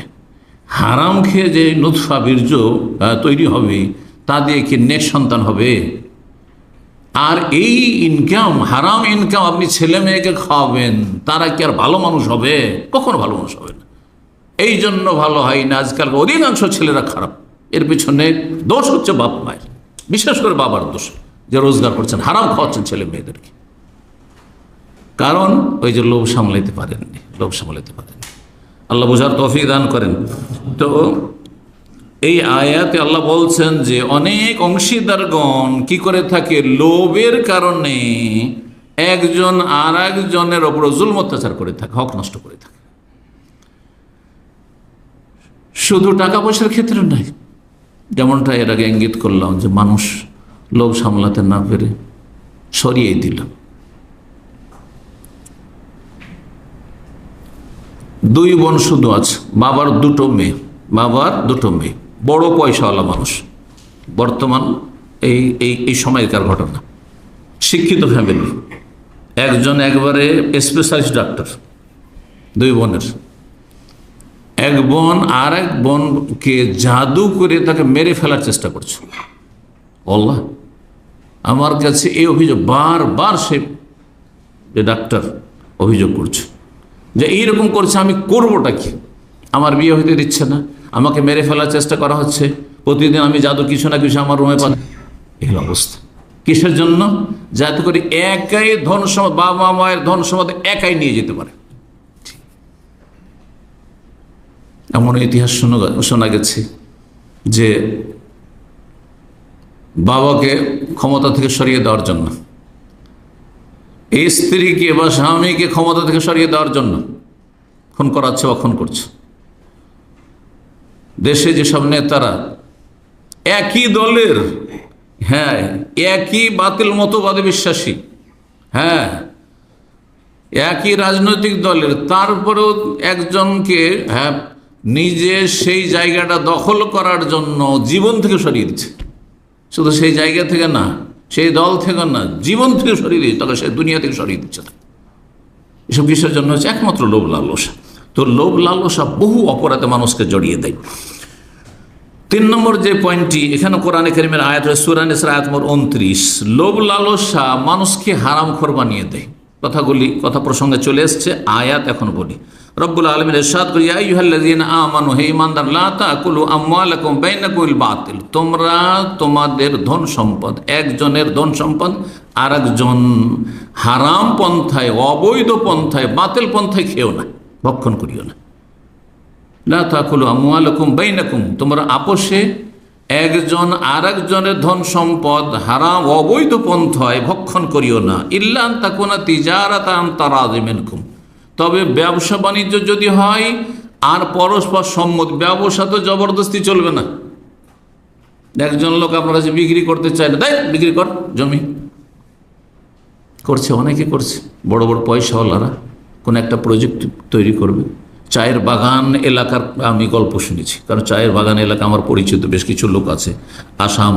হারাম খেয়ে যে নুতফা বীর্য তৈরি হবে তা দিয়ে কি নেক সন্তান হবে? আর এই ইনকাম, হারাম ইনকাম আপনি ছেলে মেয়েকে খাওয়াবেন, তারা কি আর ভালো মানুষ হবে? কখনো ভালো মানুষ হবে না। এই জন্য ভালো হয় না, আজকাল অধিকাংশ ছেলেরা খারাপ। এর পিছনে দোষ হচ্ছে বাপ মায়ের, বিশেষ করে বাবার দোষ, যে রোজগার করছেন, হারাম খাওয়াচ্ছেন ছেলে মেয়েদেরকে। কারণ ওই যে লোভ সামলাইতে পারেননি, লোভ সামলাইতে পারেননি। আল্লাহ বোঝার তৌফিক দান করেন। তো এই আয়াতে আল্লাহ বলছেন যে অনেক অংশীদারগণ কি করে থাকে, লোভের কারণে একজন আর একজনের ওপর জুলম অত্যাচার করে থাকে, হক নষ্ট করে থাকে। শুধু টাকা পয়সার ক্ষেত্রে নাই, যেমনটা এর আগে ইঙ্গিত করলাম যে মানুষ লোভ সামলাতে না পেরে সরিয়ে দিল। দুই বোন শুধু আছে, বাবার দুটো মেয়ে, বড় পয়সাওয়ালা মানুষ, বর্তমান এই সময়কার ঘটনা, শিক্ষিত ফ্যামিলি, একজন একবারে স্পেশালিস্ট ডাক্তার, দুই বোনের। এক বোন আর এক বোনকে জাদু করে তাকে মেরে ফেলার চেষ্টা করছে। আল্লাহ, আমার কাছে এই অভিযোগ বারবার সে যে ডাক্তার অভিযোগ করছে যে এইরকম করছে, আমি করবোটা কি? আমার বিয়ে হইতে দিচ্ছে না, আমাকে মেরে ফেলার চেষ্টা করা হচ্ছে, প্রতিদিন আমি জাদু কিছু না কিছু আমার রুমে পাই। এই অবস্থা কিসের জন্য? যাতে করে একাই ধন সম্পদ, বাবা মায়ের ধন সম্পদ একাই নিয়ে যেতে পারে। এমন ইতিহাস শোনা গেছে যে বাবাকে ক্ষমতা থেকে সরিয়ে দেওয়ার জন্য, এই স্ত্রীকে বা স্বামীকে ক্ষমতা থেকে সরিয়ে দেওয়ার জন্য খুন করাচ্ছে বা খুন করছে। দেশে যেসব নেতারা একই দলের, হ্যাঁ একই বাতিল মতবাদে বিশ্বাসী, হ্যাঁ একই রাজনৈতিক দলের, তারপরেও একজনকে হ্যাঁ নিজে সেই জায়গাটা দখল করার জন্য জীবন থেকে সরিয়ে দিচ্ছে। শুধু সেই জায়গা থেকে না, সেই দল থেকে না, জীবন থেকে সরিয়ে দিচ্ছে, তাকে সে দুনিয়া থেকে সরিয়ে দিচ্ছে। এসব কিসের জন্য হচ্ছে? একমাত্র লোভ লালসা। তো লোভ লালসা বহু অপরাধে মানুষকে জড়িয়ে দেয়। 3 নম্বর যে পয়েন্টটি এখানে কোরআনে কারীমের আয়াত, সূরা নিসা আয়াত নম্বর 29, লোভ লালসা মানুষকে হারামখোর বানিয়ে দেয়। কথা প্রসঙ্গে চলে এসছে, আয়াত এখন বলি। রব্বুল আলামিন ইরশাদ করি, ইয়া আইয়ুহাল্লাযীনা আমানু, হে ঈমানদার, লা তাকুলু আমওয়ালাকুম বাইনাকুম বিল বাতিল, তোমরা তোমাদের ধন সম্পদ, একজনের ধন সম্পদ আর একজন হারাম পন্থায়, অবৈধ পন্থায়, বাতিল পন্থায় খেও না, ভক্ষণ করিও না। লা তাকুলু আমওয়ালাকুম বাইনাকুম, তোমরা আপোষে একজন আর একজনের ধন সম্পদ হারাম অবৈধ পন্থায় ভক্ষণ করিও না। ইল্লা আন তাকুনা তিজারাতান তারাযিম মিনকুম, তবে ব্যবসা বাণিজ্য যদি হয় আর পরস্পর সম্মত, ব্যবসা তো জবরদস্তি চলবে না। একজন লোক আপনার কাছে বিক্রি করতে চায় না, তাই বিক্রি কর, জমি করছে, অনেকে করছে, বড় বড় পয়সাওয়ালারা কোন একটা প্রজেক্ট তৈরি করবে। চায়ের বাগান এলাকার আমি গল্প শুনেছি, কারণ চায়ের বাগান এলাকা আমার পরিচিত বেশ কিছু লোক আছে, আসাম,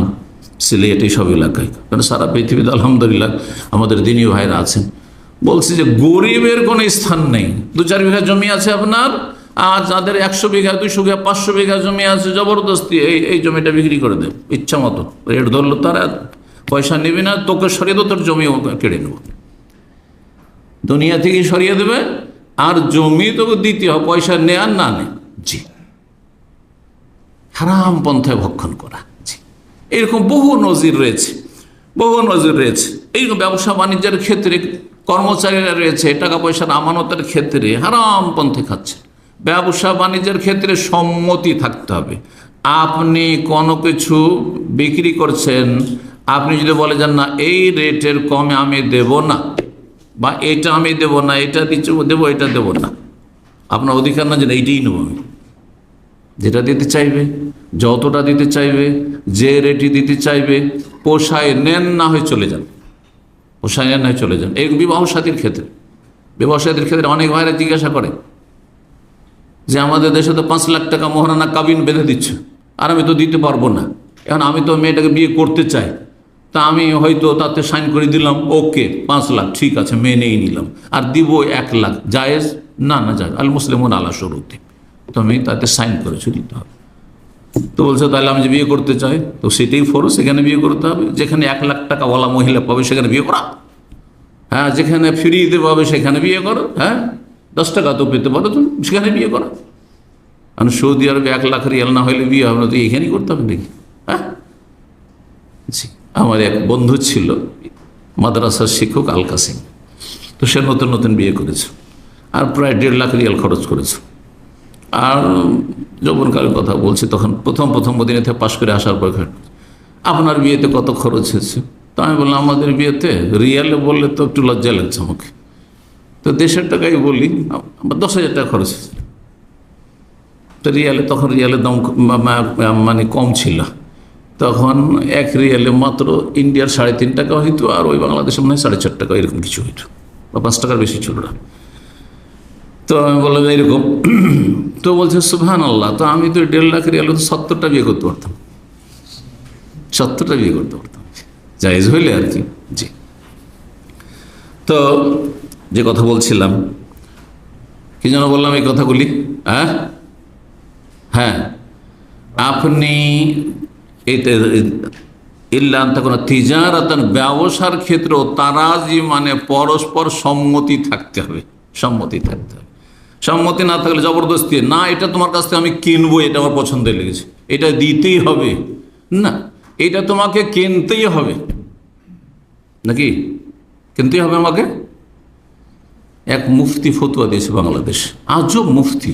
সিলেট, এইসব এলাকায়, কারণ সারা পৃথিবীতে আলহামদুলিল্লাহ আমাদের দিনী ভাইরা আছেন। বলছে যে গরিবের কোনো স্থান নেই, 2-4 বিঘা জমি আছে আপনার, আর যাদের 100 বিঘা 200 বিঘা 500 বিঘা জমি আছে, জবরদস্তি এই জমিটা বিক্রি করে দেয়, ইচ্ছা মতো রেট ধরলো, তারা পয়সা নেবে না, তোকে সরিয়ে দেবো, তোর জমিও কেড়ে নেব, দুনিয়া থেকে সরিয়ে দেবে, আর জমি তোকে দিতে হবে, পয়সা নেয় আর না নেয়। জি, হারাম পন্থায় ভক্ষণ করা। জি, এরকম বহু নজির রয়েছে, বহু নজির রয়েছে। এইরকম ব্যবসা বাণিজ্যের ক্ষেত্রে কর্মচারীরা রয়েছে, টাকা পয়সার আমানতের ক্ষেত্রে হারাম পন্থে খাচ্ছে। ব্যবসা বাণিজ্যের ক্ষেত্রে সম্মতি থাকতে হবে। আপনি কোনো কিছু বিক্রি করছেন, আপনি যদি বলে যান না এই রেটের কমে আমি দেব না, বা এটা আমি দেব না, এটা দেবো, এটা দেব না, আপনার অধিকার না যে এইটাই নেব আমি। যেটা দিতে চাইবে, যতটা দিতে চাইবে, যে রেটই দিতে চাইবে, পোষায় নেন, না হয়ে চলে যান, পোষায় নেন না হয়ে চলে যান। এই বিবাহ সাথীর ক্ষেত্রে, বিবাহ সাথীর ক্ষেত্রে অনেক ভাইরা জিজ্ঞাসা করে যে আমাদের দেশে তো 5 লাখ টাকা মোহরানা কাবিন বেঁধে দিচ্ছে, আর আমি তো দিতে পারবো না, এখন আমি তো মেয়েটাকে বিয়ে করতে চাই, তা আমি হয়তো তাতে সাইন করে দিলাম, ওকে 5 লাখ ঠিক আছে মেনেই নিলাম, আর দিব 1 লাখ, জায়েজ? না, না জায়েজ, আল মুসলিমুন আলা শুরুতি, তুমি তাতে সাইন করেছো, দিতে হবে। তো বলছে তাহলে আমি যে বিয়ে করতে চাই, তো সেটাই ফরজ, সেখানে বিয়ে করতে হবে। যেখানে 1 লাখ টাকাওয়ালা মহিলা পাবে সেখানে বিয়ে করা, হ্যাঁ, যেখানে ফ্রিতে পাবে সেখানে বিয়ে করো, হ্যাঁ, 10 টাকা তো পেতে পারো তুমি, সেখানে বিয়ে করো। কারণ সৌদি আরবে 1 লাখ রিয়াল না হলে বিয়ে হবে না, তো এখানেই করতে হবে নাকি? হ্যাঁ, জি। আমার এক বন্ধু ছিল মাদ্রাসার শিক্ষক, আল কাসিম, তো সে নতুন নতুন বিয়ে করেছে, আর প্রায় 1.5 লাখ রিয়াল খরচ করেছে। আর যৌবনকালের কথা বলছি, তখন প্রথম মদিনা থেকে পাশ করে আসার পর, আপনার বিয়েতে কত খরচ হয়েছে? তো আমি বললাম আমাদের বিয়েতে রিয়ালে বললে তো একটু লজ্জা লাগছে আমাকে, তো দেশের টাকাই বলি, 10,000 টাকা খরচ হয়েছে। তো রিয়ালে, তখন রিয়ালের দাম মানে কম ছিল, তখন 1 রিয়ালে মাত্র ইন্ডিয়ার 3.5 টাকা হইতো, আর ওই বাংলাদেশে মনে হয় 4.5 টাকা এরকম কিছু হইতো, বা 5 টাকার বেশি ছিল না। তো আমি বললাম এরকম, তো বলছে সুবহানাল্লাহ, তো আমি তো 1.5 লাখ রিয়ালে তো 70টা বিয়ে করতে পারতাম, 70টা বিয়ে করতে পারতাম, জায়েজ হইলে আর কি। জি, তো যে কথা বলছিলাম, কি যেন বললাম এই কথাগুলি, হ্যাঁ, আপনি ব্যবসার ক্ষেত্রেও তারাজি মানে পরস্পর সম্মতি থাকতে হবে, সম্মতি থাকতে হবে। সম্মতি না থাকলে জবরদস্তি, না এটা তোমার কাছ থেকে আমি কিনবো, এটা আমার পছন্দ লেগেছে, এটা দিতেই হবে, না এটা তোমাকে কিনতেই হবে, নাকি কিনতেই হবে আমাকে। এক মুফতি ফতুয়া দিয়েছে বাংলাদেশ, আজব মুফতি,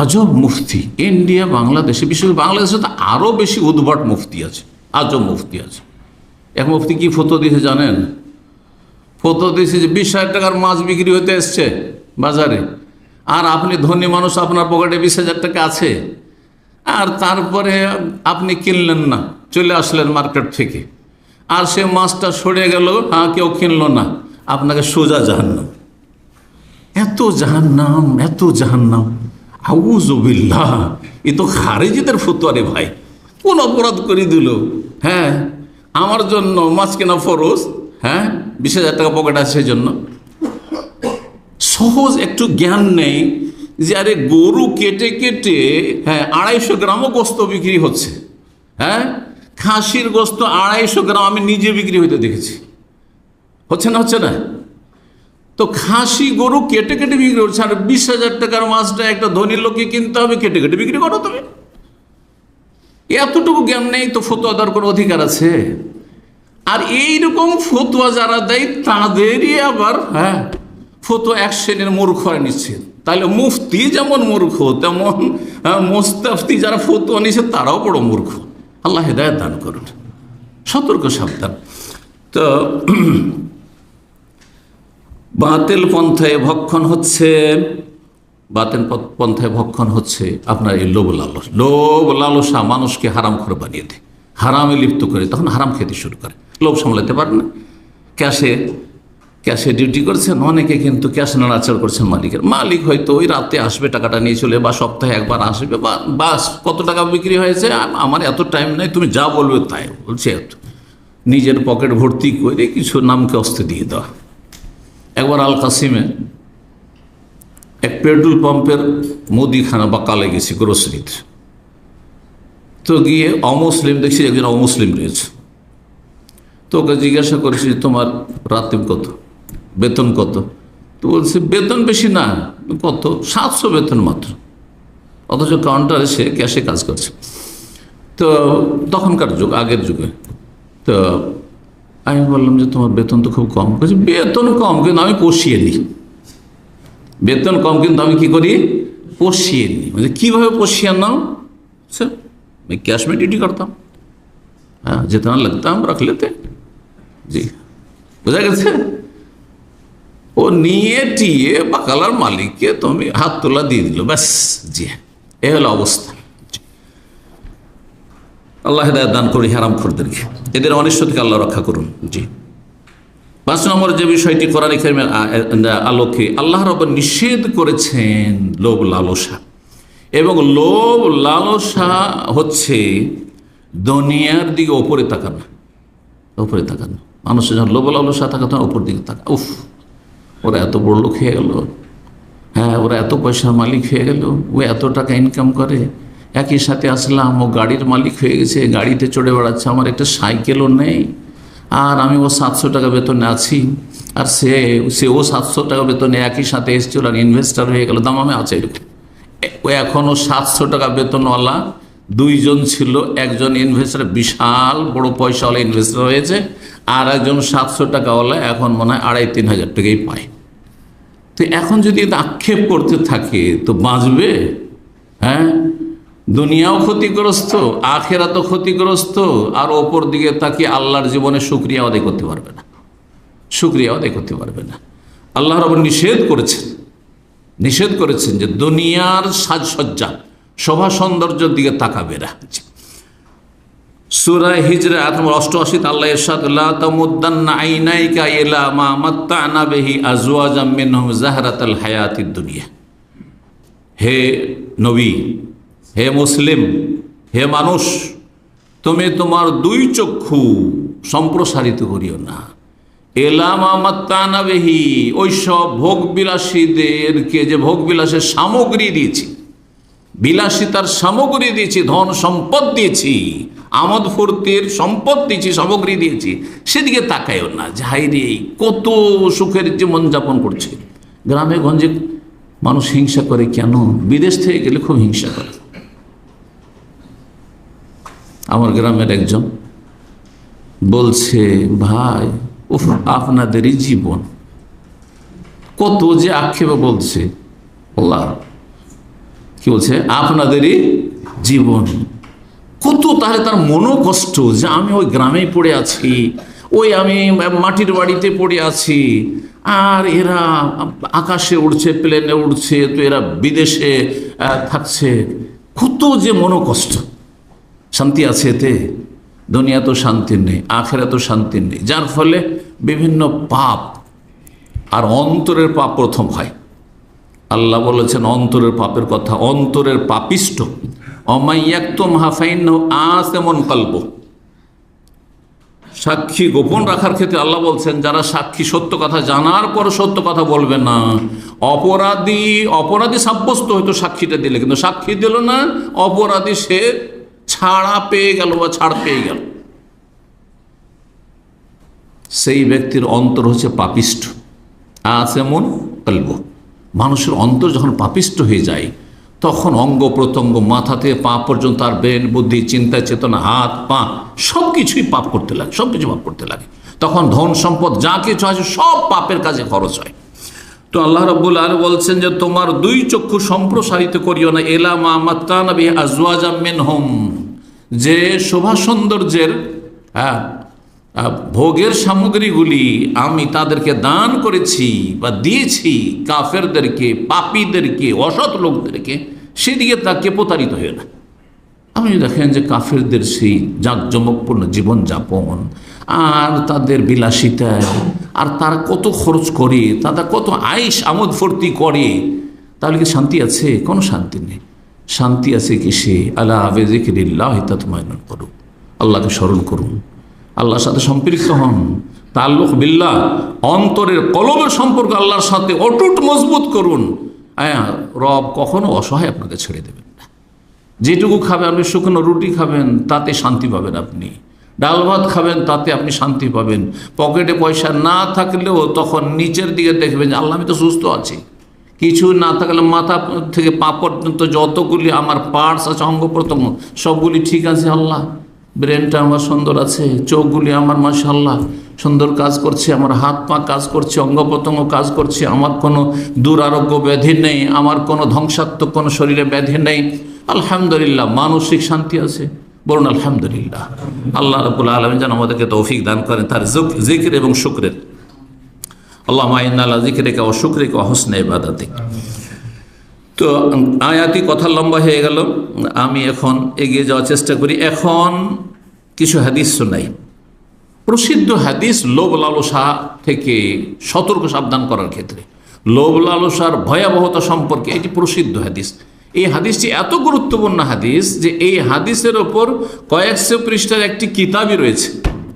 আজব মুফতি। ইন্ডিয়া, বাংলাদেশে, বিশেষ করে বাংলাদেশে তো আরও বেশি উদ্ভট মুফতি আছে, আজব মুফতি আছে। এক মুফতি কি ফতুয়া দিয়েছে জানেন? ফতুয়া দিয়েছে যে 20,000 টাকার মাছ বিক্রি হতে এসছে বাজারে, আর আপনি ধনী মানুষ, আপনার পকেটে 20,000 টাকা আছে, আর তারপরে আপনি কিনলেন না, চলে আসলেন মার্কেট থেকে, আর সে মাছটা সরে গেল, হ্যাঁ কেউ কিনলো না, আপনাকে সোজা জাহান্নাম। এত জাহান্নাম, এত জাহান্নাম, আউযুবিল্লাহ। এ তো খারেজিদের ফতোয়া রে ভাই, কোন অপরাধ করে দিল? হ্যাঁ, আমার জন্য মাছ কেনা ফরজ, হ্যাঁ 20,000 টাকা পকেট আছে সেই জন্য। সহজ একটু জ্ঞান নেই যে আরে গরু কেটে কেটে, হ্যাঁ 250 গ্রামও গোস্ত বিক্রি হচ্ছে, হ্যাঁ খাসির গোস্ত 250 গ্রাম আমি নিজে বিক্রি হইতে দেখেছি, হচ্ছে না, হচ্ছে না? তো খাসি গরু কেটে কেটে বিক্রি করছে, আর 20,000 টাকার মাছটা একটা ধনী লোককে কিনতে হবে, কেটে কেটে বিক্রি করো তুমি। এতটুকু জ্ঞান নেই তো ফতোয়া দেওয়ার কোনো অধিকার আছে? আর এইরকম ফতোয়া যারা দেয় তাদেরই আবার, হ্যাঁ ফতোয়া এক শ্রেণীর মূর্খ হয় নিশ্চিত। তাহলে মুফতি যেমন মূর্খ, তেমন মোস্তাফতি যারা ফতোয়া নিচ্ছে তারাও বড় মূর্খ। আল্লাহ হেদায়েত দান করুন, সতর্ক সাবধান। তো বাতিল পন্থায় ভক্ষণ হচ্ছে, বাতিল পন্থায় ভক্ষণ হচ্ছে আপনার এই লোভ লালস। লোভ লালসা মানুষকে হারাম করে বানিয়ে দেয়, হারামে লিপ্ত করে, তখন হারাম খেতে শুরু করে, লোভ সামলাতে পারে না। ক্যাশে ডিউটি করছেন অনেকে, কিন্তু ক্যাশ নাড়াচাড় করছেন মালিকের। মালিক হয়তো ওই রাতে আসবে, টাকাটা নিয়ে চলে, বা সপ্তাহে একবার আসবে, বা বাস কত টাকা বিক্রি হয়েছে, আমার এত টাইম নেই, তুমি যা বলবে তাই। বলছে এত, নিজের পকেট ভর্তি করে কিছু নামকে অস্তে দিয়ে দেওয়া। একবার আল কাসিমে এক পেট্রোল পাম্পের মুদিখানা বা কালে গেছি গ্রোসারিতে, তো গিয়ে অমুসলিম দেখছি, একজন অমুসলিম রয়েছে। তো ওকে জিজ্ঞাসা করেছি তোমার রাতে কত, বেতন কত? তো বলছে বেতন বেশি না, কত 700 বেতন মাত্র, অথচ কাউন্টারে সে ক্যাশে কাজ করছে। তো তখনকার যুগ, আগের যুগে। তো আমি বললাম যে তোমার বেতন তো খুব কম। বলছে বেতন কম কিন্তু আমি পুষিয়ে নিই। বেতন কম কিন্তু আমি কি করি, পুষিয়ে নিই। মানে কীভাবে পুষিয়ে নাও? স্যার मैं कैश में ड्यूटी करता हूँ, हाँ जितना लगता हम रख लेते জি, বোঝা গেছে? ও নিয়ে টিয়ে বাকালার মালিককে তুমি হাত তোলা দিয়ে দিল, ব্যাস। জি হ্যাঁ, এ হলো অবস্থা। আল্লাহ হেদায়েত দান করি হারামখোরদেরকে, এদের অনিষ্ট থেকে আল্লাহ রক্ষা করুন। জি, 5 নম্বর যে বিষয়টি কোরআন কারীমের আলোকে আল্লাহ রাব্বুল নিষেধ করেছেন লোভ লালসা। এবং লোভ লালসা হচ্ছে দুনিয়ার দিকে ওপরে তাকানো, ওপরে তাকানো। মানুষের যখন লোভ লালসা থাকে তখন ওপর দিকে তাকা, উফ ওরা এত বড় লোক হয়ে গেল, হ্যাঁ ওরা এত পয়সার মালিক হয়ে গেল, ও এত টাকা ইনকাম করে, একই সাথে আসলাম ও গাড়ির মালিক হয়ে গেছে, গাড়িতে চড়ে বেড়াচ্ছে, আমার একটা সাইকেলও নেই, আর আমি ও 700 টাকা বেতনে আছি, আর সে ও 700 টাকা বেতনে একই সাথে এসেছিল আর ইনভেস্টার হয়ে গেল, দাম আমি আছে এরকম। ও এখনও 700 টাকা বেতনওয়ালা 2 জন ছিল, একজন ইনভেস্টার বিশাল বড় পয়সাওয়ালা ইনভেস্টার হয়েছে, আর একজন 700 টাকাওয়ালা এখন মনে হয় 2,500-3 হাজার টাকাই পায়। তো এখন যদি আক্ষেপ করতে থাকে তো বাঁচবে? হ্যাঁ, দুনিয়াও ক্ষতিগ্রস্ত, আখেরাতও ক্ষতিগ্রস্ত, আর ওপর দিকে তাকে আল্লাহর জীবনে শুকরিয়া আদায় করতে পারবে না, শুকরিয়া আদায় করতে পারবে না। আল্লাহ রাব্বুল নিষেধ করেছেন যে দুনিয়ার সাজসজ্জা শোভা সৌন্দর্যের দিকে তাকাবে না। সূরা হিজর আয়াত নম্বর 88 আল্লাহ ইরশাদ, লা তামুদ্দান্না আইনাইকা ইলা মা মাত্তা'না বিহি আজওয়াজাম মিনহুম যাহরাতাল হায়াতিদ দুনিয়া। হে নবী, হে মুসলিম, হে মানুষ, তুমি তোমার 2 চক্ষু সম্প্রসারিত করিও না এলা মা মাত্তা'না বিহি, ওই সব ভোগবিলাসীদেরকে যে ভোগবিলাসের সামগ্রী দিয়েছি, বিলাসিতার সামগ্রী দিয়েছি, ধন সম্পদ দিয়েছি, আমোদ ফুর্তির সম্পদ দিয়েছি, সামগ্রী দিয়েছি, সেদিকে তাকায়ও না। যাই রে কত সুখের জীবনযাপন করছে। গ্রামে গঞ্জে মানুষ হিংসা করে কেন? বিদেশ থেকে গেলে খুব হিংসা করে। আমার গ্রামের একজন বলছে, ভাই উফ আপনাদেরই জীবন, কত যে আক্ষেপে বলছে, আল্লাহ কি বলছে, আপনাদেরই জীবন কত। তাহলে তার মনও কষ্ট যে আমি ওই গ্রামেই পড়ে আছি, ওই আমি মাটির বাড়িতে পড়ে আছি, আর এরা আকাশে উড়ছে, প্লেনে উড়ছে, তো এরা বিদেশে থাকছে, কত যে মনও কষ্ট। শান্তি আছে এতে? দুনিয়া তো শান্তির নেই, আখেরা তো শান্তির নেই, যার ফলে বিভিন্ন পাপ, আর অন্তরের পাপ প্রথম হয়। আল্লাহ বলেছেন অন্তরের পাপের কথা, অন্তরের পাপিষ্ট, অমাইয়াক্তুম হাফাইন্নাহু আসামুন কলবু। সাক্ষী গোপন রাখার ক্ষেত্রে আল্লাহ বলছেন, যারা সাক্ষী সত্য কথা জানার পর সত্য কথা বলবে না, অপরাধী সাব্যস্ত হয়তো সাক্ষীটা দিলে, কিন্তু সাক্ষী দিল না, অপরাধী সে ছাড়া পেয়ে গেল বা ছাড় পেয়ে গেল। সেই ব্যক্তির অন্তর হচ্ছে পাপিষ্ট, আসামুন কলবু। মানুষের অন্তর যখন পাপিষ্ট হয়ে যায়, তখন অঙ্গ প্রত্যঙ্গ, মাথা থেকে পা পর্যন্ত, তার ব্রেন, বুদ্ধি, চিন্তা, চেতনা, হাত পা সব কিছুই পাপ করতে লাগে, সব কিছু পাপ করতে লাগে। তখন ধন সম্পদ যা কিছু আছে সব পাপের কাজে খরচ হয়। তো আল্লাহ রাব্বুল আলামিন বলছেন যে তোমার 2 চক্ষু সম্প্রসারিত করিও না এলা মা মাত্তা'না বিহি আজওয়াজাম মিনহুম, যে শোভা সৌন্দর্যের ভোগের সামগ্রীগুলি আমি তাদেরকে দান করেছি বা দিয়েছি কাফেরদেরকে, পাপীদেরকে, অসৎ লোকদেরকে, সেদিকে তাকে প্রতারিত হয়ে না। আপনি দেখেন যে কাফেরদের সেই জাঁকজমকপূর্ণ জীবনযাপন, আর তাদের বিলাসিতায়, আর তারা কত খরচ করে, তারা কত আয়েশ আমোদ ফুর্তি করে, তাহলে কি শান্তি আছে? কোনো শান্তি নেই। শান্তি আছে কিসে? আলা বিযিকরিল্লাহি তাতমাইন্নুল কুলুব। আল্লাহকে স্মরণ করুন, আল্লাহর সাথে সম্পৃক্ত হন, তাল্লুক বিল্লাহ, অন্তরের কলবের সম্পর্ক আল্লাহর সাথে অটুট মজবুত করুন। রব কখনো অসহায় আপনাকে ছেড়ে দেবেন না। যেটুকু খাবেন, আপনি শুকনো রুটি খাবেন, তাতে শান্তি পাবেন আপনি। ডাল ভাত খাবেন, তাতে আপনি শান্তি পাবেন। পকেটে পয়সা না থাকলেও তখন নিচের দিকে দেখবেন যে আল্লাহ আমি তো সুস্থ আছি। কিছু না থাকলে মাথা থেকে পা পর্যন্ত যতগুলি আমার পার্টস আছে, অঙ্গ প্রত্যঙ্গ সবগুলি ঠিক আছে আল্লাহ। ব্রেনটা আমার সুন্দর আছে, চোখগুলি আমার মাশাআল্লাহ সুন্দর কাজ করছে, আমার হাত পা কাজ করছে, অঙ্গ প্রত্যঙ্গ কাজ করছে, আমার কোনো দুরারোগ্য ব্যাধি নেই, আমার কোনো ধ্বংসাত্মক কোনো শরীরে ব্যাধি নেই, আলহামদুলিল্লাহ। মানসিক শান্তি আছে, বলুন আলহামদুলিল্লাহ। আল্লাহ রাব্বুল আলামিন যেন আমাদেরকে তৌফিক দান করেন তার জিকির এবং শুকরের। আল্লাহুম্মা ইন্না আলা যিকরিকা ওয়া শুকরিকা ওয়া হুসনি ইবাদাতিক। তো আয়াতি কথা লম্বা হয়ে গেল, আমি এখন এগিয়ে যাওয়ার চেষ্টা করি। এখন কিছু হাদিস শোনাই, প্রসিদ্ধ হাদিস লোভ লালসা থেকে সতর্ক সাবধান করার ক্ষেত্রে, লোভ লালসার ভয়াবহতা সম্পর্কে এটি প্রসিদ্ধ হাদিস। এই হাদিসটি এত গুরুত্বপূর্ণ হাদিস যে এই হাদিসের ওপর কয়েকশো পৃষ্ঠার একটি কিতাবই রয়েছে,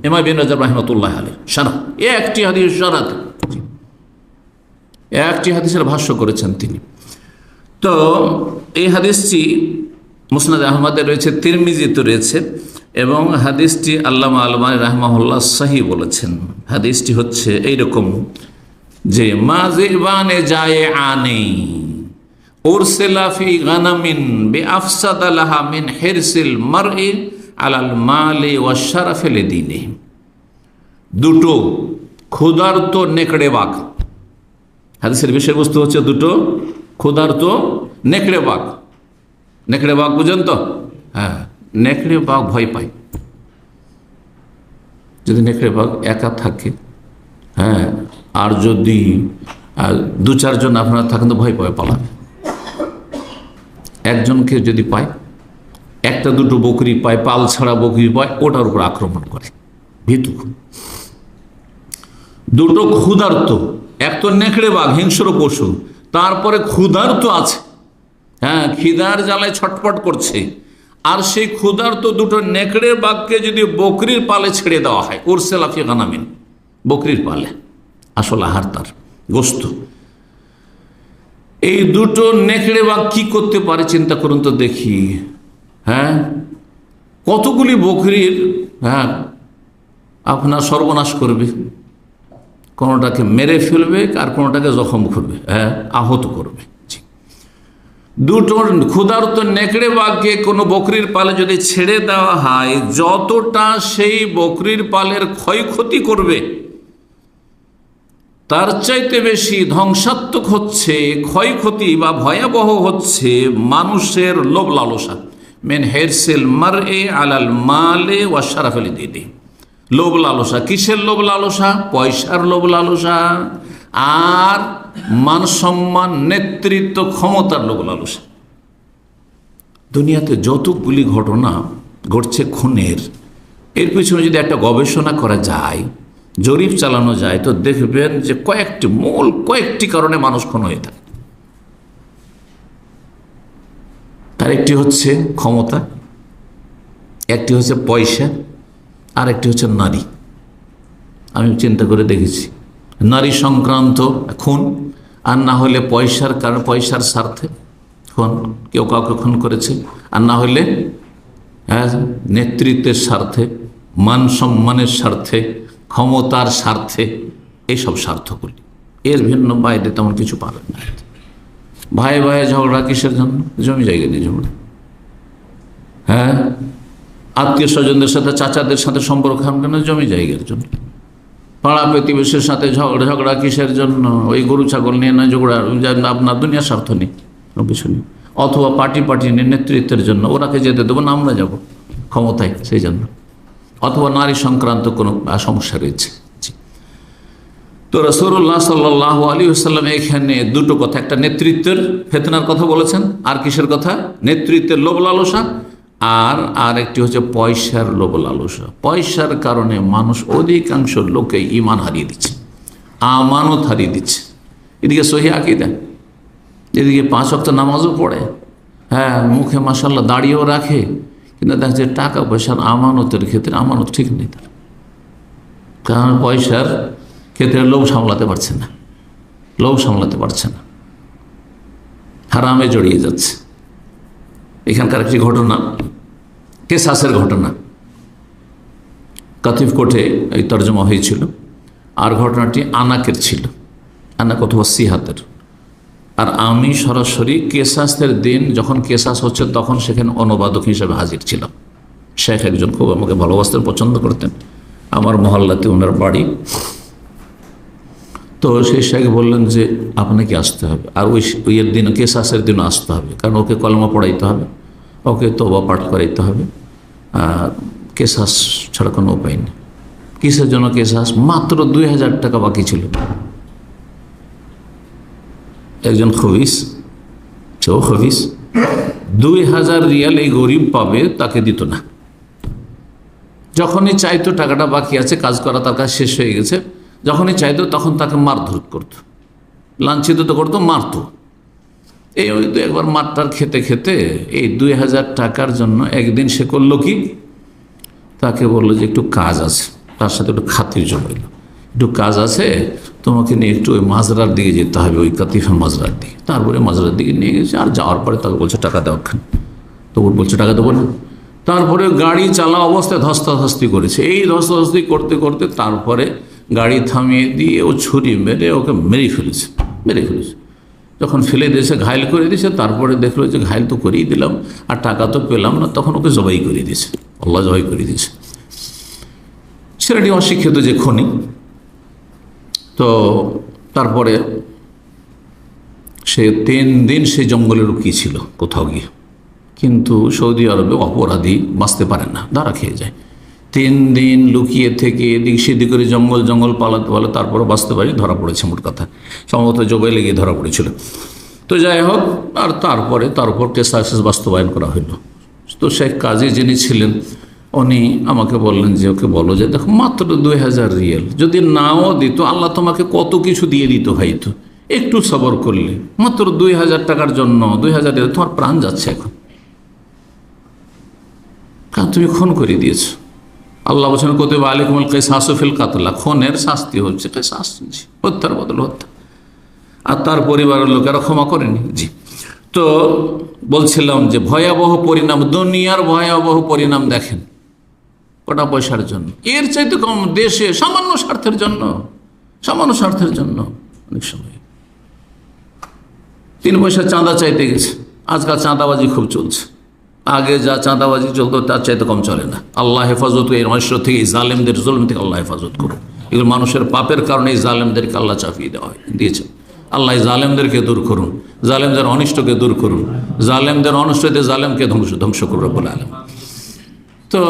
ইমাম ইবনে রাজব রাহিমাতুল্লাহ আলাইহি শারহ। একটি হাদিস শারহাতে একটি হাদিসের ভাষ্য করেছেন তিনি। তো এই হাদিসটি মুসনাদ আহমদে রয়েছে, তিরমিজিতে রয়েছে, এবং হাদিসটি আল্লামা আলবানী রাহমাহুল্লাহ সহি বলেছেন। হাদিসটি হচ্ছে এইরকম যে মাযিবানে যায় আনে উরসিলা ফি গানামিন বিআফসাদা লাহা মিন হিরসিল মারই আলাল মালি ওয়া শারাফি লিদিনিহি। দুটো ক্ষুধার্ত নেকড়ে বাঘ, হাদিসের বিষয়বস্তু হচ্ছে দুটো ক্ষুধার্ত নেকড়ে বাঘ। নেকড়ে বাঘ বুঝেন তো? হ্যাঁ, নেকড়ে বাঘ ভয় পায়। যদি নেকড়ে বাঘ একা থাকে, হ্যাঁ, আর যদি দু চারজন আপনারা থাকেন তো ভয় পায়, পালাবে। একজনকে যদি পায়, একটা দুটো বকরি পায়, পাল ছাড়া বকরি পায়, ওটার উপর আক্রমণ করে, ভীতু। দুটো ক্ষুধার্ত, এক তো নেকড়ে বাঘ হিংস্র পশু, তারপরে ক্ষুধার্ত আছে, হ্যাঁ, খিদার জ্বালায় ছটফট করছে। আর সেই ক্ষুধার্ত দুটো নেকড়ে বাঘকে যদি বকরির পালে ছেড়ে দেওয়া হয়, উরসিলা ফি গানামিন, বকরির পালে, আসল আহার তার গোস্ত, এই দুটো নেকড়ে বাঘ কি করতে পারে চিন্তা করুন তো দেখি। হ্যাঁ, কতগুলি বকরির, হ্যাঁ, আপনার সর্বনাশ করবে, কোনোটাকে মেরে ফেলবে আর কোনোটাকে জখম করবে, হ্যাঁ, আহত করবে। দুটো ক্ষুধার্ত নেকড়ে বাঘকে কোনো বকরির পালে যদি ছেড়ে দেওয়া হয়, যতটা সেই বকরির পালের ক্ষয়ক্ষতি করবে তার চাইতে বেশি ধ্বংসাত্মক হচ্ছে, ক্ষয়ক্ষতি বা ভয়াবহ হচ্ছে মানুষের লোভ লালসা। মিন হিরসিল মারই আলাল মালি ওয়া শারাফি লিদিনিহি। লোভ লালসা, কিসের লোভ লালসা? পয়সার লোভ লালসা আর মান সম্মান, নেতৃত্ব, ক্ষমতার লোভ লালসা। দুনিয়াতে যতগুলি ঘটনা ঘটছে খুনের, এর পিছনে যদি একটা গবেষণা করা যায়, জরিপ চালানো যায়, তো দেখবেন যে কয়েকটি কারণে মানুষ খুন হয়ে থাকে। তার একটি হচ্ছে ক্ষমতা, একটি হচ্ছে পয়সা, আর একটি হচ্ছে নারী। আমি চিন্তা করে দেখেছি, নারী সংক্রান্ত খুন, আর না হলে পয়সার কারণ, পয়সার স্বার্থে খুন, কেউ কাউকে খুন করেছে, আর না হলে নেতৃত্বের স্বার্থে, মান সম্মানের স্বার্থে, ক্ষমতার স্বার্থে, এইসব স্বার্থগুলি। এর ভিন্ন বাইরে তেমন কিছু পাবেন না। ভাই ভাই ঝগড়া কিসের জন্য? জমি জায়গা নিয়ে ঝগড়া। হ্যাঁ, আত্মীয় স্বজনদের সাথে, চাচাদের সাথে সম্পর্ক খারাপ কেন? জমি জায়গার জন্য। পাড়া প্রতিবেশীর সাথে ঝগড়া কিসের জন্য? ওই গরু ছাগল নিয়ে না ঝগড়া, আপনার দুনিয়ার স্বার্থ নেই, কিছু নেই। অথবা পার্টি নিয়ে নেতৃত্বের জন্য, ওরাকে যেতে দেবো না, আমরা যাব ক্ষমতায়, সেই জন্য। অথবা নারী সংক্রান্ত কোনো সমস্যা রয়েছে। তো রাসূলুল্লাহ সাল্লাল্লাহু আলাইহি ওয়াসাল্লাম এখানে দুটো কথা, একটা নেতৃত্বের ফিতনার কথা বলেছেন, আর কিসের কথা? নেতৃত্বের লোভ লালসা, আর একটি হচ্ছে পয়সার লোভ লালসা। পয়সার কারণে মানুষ, অধিকাংশ লোকে ঈমান হারিয়ে দিচ্ছে, আমানত হারিয়ে দিচ্ছে। এদিকে সহিহ আকীদা, এদিকে 5 ওয়াক্ত নামাজও পড়ে, হ্যাঁ, মুখে মাশাআল্লাহ দাড়িও রাখে, কিন্তু দেখা যাচ্ছে টাকা পয়সার আমানতের ক্ষেত্রে আমানত ঠিক নেই তার। কারণ পয়সার ক্ষেত্রে লোভ সামলাতে পারছে না, লোভ সামলাতে পারছে না, হারামে জড়িয়ে যাচ্ছে। এখানকার একটি ঘটনা, কেসাসের ঘটনা। কাতিফ কোর্টে এই তর্জমা হয়েছিল। আর ঘটনাটি আনাকের ছিল, আনাক অথবা সিহাতের। আর আমি সরাসরি কেসাসের দিন যখন কেসাস হচ্ছে তখন সেখানে অনুবাদক হিসেবে হাজির ছিলাম। শেখ একজন খুব আমাকে ভালোবাসতেন, পছন্দ করতেন, আমার মহল্লাতে ওনার বাড়ি। তো সেই শেখ বললেন যে আপনাকে আসতে হবে, আর ওইয়ের দিন কেসাসের দিন আসতে হবে, কারণ ওকে কলমা পড়াইতে হবে, ওকে তওবা পাঠ করাইতে হবে। আর কেসাস ছাড়া কোনো উপায় নেই। কিসের জন্য কেসাস? মাত্র 2000 টাকা বাকি ছিল। একজন খবিস, সেও খবিস, 2000 রিয়াল এই গরিব পাবে, তাকে দিত না। যখনই চাইতো টাকাটা বাকি আছে, কাজ করা তার কাজ শেষ হয়ে গেছে, যখনই চাইতো তখন তাকে মারধর করতো, লাঞ্ছিত তো করতো, মারতো। এই একবার মারটার খেতে খেতে এই 2000 টাকার জন্য একদিন সে করলো কি, তাকে বললো যে একটু কাজ আছে, তার সাথে একটু খাতির জমাইল, একটু কাজ আছে, তোমাকে নিয়ে একটু ওই মাজরার দিকে যেতে হবে, ওই কাতিফের মাজরার দিকে। তারপরে মাজরার দিকে নিয়ে গেছে, আর যাওয়ার পরে তাকে বলছে টাকা দেওয়া খান, তো ওর বলছে টাকা দেবো না। তারপরে গাড়ি চালা অবস্থায় ধস্তাধস্তি করেছে। এই ধস্তাধস্তি করতে করতে তারপরে গাড়ি থামিয়ে দিয়ে ও ছুরি মেরে ওকে মেরে ফেলেছে। যখন ফেলে দিয়েছে, ঘায়ল করে দিয়েছে, তারপরে দেখলো যে ঘায়ল তো করেই দিলাম আর টাকা তো পেলাম না, তখন ওকে জবাই করে দিয়েছে, আল্লাহ জবাই করে দিয়েছে। ছেলেটি অশিক্ষিত যে খনি। তো তারপরে সে 3 দিন সে জঙ্গলে লুকিয়ে ছিল কোথাও গিয়ে, কিন্তু সৌদি আরবে অপরাধী বাঁচতে পারে না, ধরা খেয়ে যায়। 3 দিন লুকিয়ে থেকে এদিক সেদিক করে জঙ্গল পালাতে পারলে তারপরে বাঁচতে পারি, ধরা পড়েছে। মোট কথা সম্ভবত জবাই লেগে ধরা পড়েছিল। তো যাই হোক, আর তারপরে তার উপর কেসাস বাস্তবায়ন করা হইল। তো শেখ কাজী যিনি ছিলেন উনি আমাকে বললেন যে ওকে বলো যে দেখো মাত্র 2000 রিয়াল, যদি নাও দিত আল্লাহ তোমাকে কত কিছু দিয়ে দিত হয়তো, একটু সবর করলে, মাত্র 2000 টাকার জন্য 2000 রিয়াল, তোমার প্রাণ যাচ্ছে এখন, কারণ তুমি খুন করে দিয়েছো। আল্লাহ বলছেন কুতিবা আলাইকুমুল কিসাসু ফিল কাতলা, খুনের শাস্তি হচ্ছে কিসাস, হত্যার বদল হত্যা। আর তার পরিবারের লোকেরা ক্ষমা করেনি। জি, তো বলছিলাম যে ভয়াবহ পরিণাম, দুনিয়ার ভয়াবহ পরিণাম দেখেন কটা পয়সার জন্য, এর চাইতে কম দেশে সামান্য স্বার্থের জন্য অনেক সময় 3 পয়সা চাঁদা চাইতে গেছে। আজকাল চাঁদাবাজি খুব চলছে, আগে যা চাঁদাবাজি চলতো তার চাইতে কম চলে না। আল্লাহ হেফাজত, এই নৈশ্য থেকে, এই জালেমদের জুলম থেকে আল্লাহ হেফাজত করুন। এগুলো মানুষের পাপের কারণে এই জালেমদেরকে আল্লাহ চাপিয়ে দিয়েছেন। আল্লাহ জালেমদেরকে দূর করুন, জালেমদের অনিষ্টকে দূর করুন, জালেমদের অনিষ্টতে জালেমকে ধ্বংস করুন বলে আলেম। তো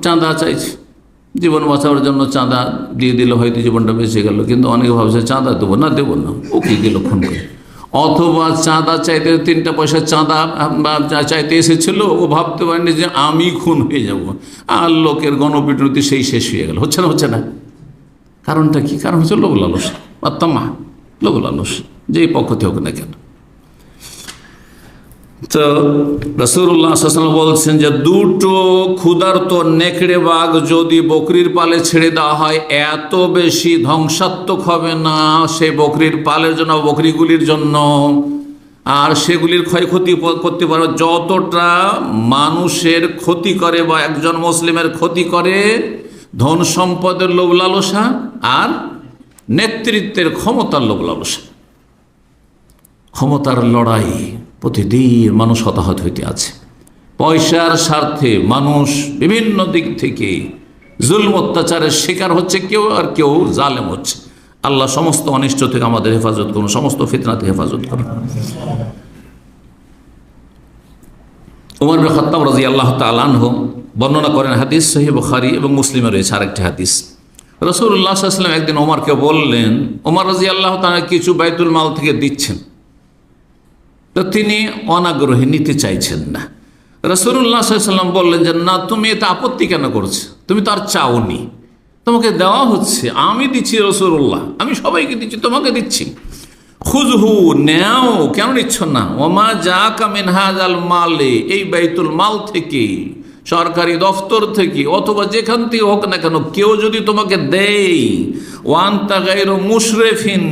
চাঁদা চাইছে, জীবন বাঁচানোর জন্য চাঁদা দিয়ে দিলে হয়তো জীবনটা বেঁচে গেল, কিন্তু অনেকে ভাবছে চাঁদা দেবো না, ও কি দিল খুন করে। অথবা চাঁদা চাইতে 3টা পয়সা চাঁদা চাইতে এসেছিল, ও ভাবতে পারেনি যে আমি খুন হয়ে যাব, আর লোকের গণপিটুনিতে সেই শেষ হয়ে গেল। হচ্ছে না। কারণটা কি? কারণ হচ্ছে লোভ লালস, আত্মা লোভ লালস, যেই পক্ষতে হোক না কেন। তো রাসূলুল্লাহ সাল্লাল্লাহু আলাইহি ওয়াসাল্লাম বলছেন যে 2টো ক্ষুধার্ত নেকড়ে বাঘ যদি বকরির পালে ছেড়ে দেওয়া হয়, এত বেশি ধ্বংসাত্মক হবে না সেই বকরির পালের জন্য, বকরিগুলির জন্য, আর সেগুলির ক্ষয়ক্ষতি করতে পারে যতটা মানুষের ক্ষতি করে বা একজন মুসলিমের ক্ষতি করে ধন সম্পদের লোভ লালসা আর নেতৃত্বের ক্ষমতার লোভ লালসা। ক্ষমতার লড়াই প্রতিদিন মানুষ হতাহত হইতে আছে। পয়সার স্বার্থে মানুষ বিভিন্ন দিক থেকে জুলম অত্যাচারের শিকার হচ্ছে, কেউ আর কেউ জালেম হচ্ছে। আল্লাহ সমস্ত অনিষ্ট থেকে আমাদের হেফাজত করুন, সমস্ত ফিতনা থেকে হেফাজত করুন। উমর বিন খাত্তাব রাদিয়াল্লাহু তাআলা আনহু বর্ণনা করেন, হাদিস সহিহ বুখারী এবং মুসলিমে রয়েছে আরেকটি হাদিস। রাসূলুল্লাহ সাল্লাল্লাহু আলাইহি ওয়াসাল্লাম একদিন ওমরকে বললেন, ওমর রাদিয়াল্লাহু তাআলা কিছু বাইতুল মাল থেকে দিচ্ছেন, তো তিনি অনাগ্রহী, নিতে চাইছেন না। রাসূলুল্লাহ সাল্লাল্লাহু আলাইহি ওয়াসাল্লাম বললেন যে না, তুমি এতে আপত্তি কেন করছো? তুমি তো আর চাওনি, তোমাকে দেওয়া হচ্ছে, আমি দিচ্ছি রাসূলুল্লাহ, আমি সবাইকে দিচ্ছি, তোমাকে দিচ্ছি। খুযহু, নেও, কেন নিচ্ছ না? ওমা জাকা মিন হাযাল মালে, এই বাইতুল মাল থেকে, সরকারি দফতর থেকে অথবা যেখান থেকে হোক না কেন, কেউ যদি তোমাকে দেয়, ওয়ান্তা গায়রু মুশরিফিন,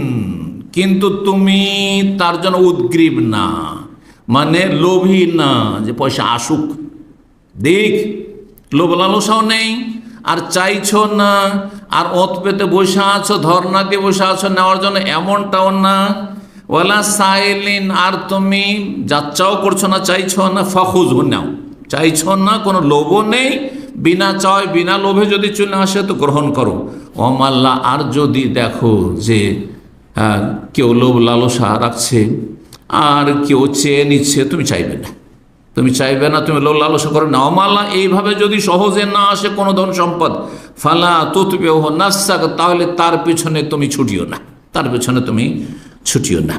কিন্তু তুমি তার জন্য উদ্গ্রীব না, মানে লোভী না, যে পয়সা আসুক দেখ, লোভ লালসাও নেই, আর চাইছো না, আর ওত পেতে বসে আছো, ধর্ণা দিয়ে বসে আছো নেওয়ার জন্য, এমনটাও না। ওয়ালা সাইলিন, আর তুমি যাচ্চাও করছো না, চাইছো না। ফাখুজ, নাও, চাইছো না, কোনো লোভও নেই, বিনা চায় বিনা লোভে যদি চলে আসে তো গ্রহণ করো। ওমাল্লা, আর যদি দেখো যে কেউ লোভ লালসা রাখছে আর কেউ চেয়ে নিচ্ছে, তুমি চাইবে না, তুমি চাইবে না, তুমি লোভ লালসা করো না। ওমাল্লা, এইভাবে যদি সহজে না আসে কোনো ধন সম্পদ, ফালা তুতবিউ নাফসাক, তাহলে তার পিছনে তুমি ছুটিও না, তার পিছনে তুমি ছুটিও না।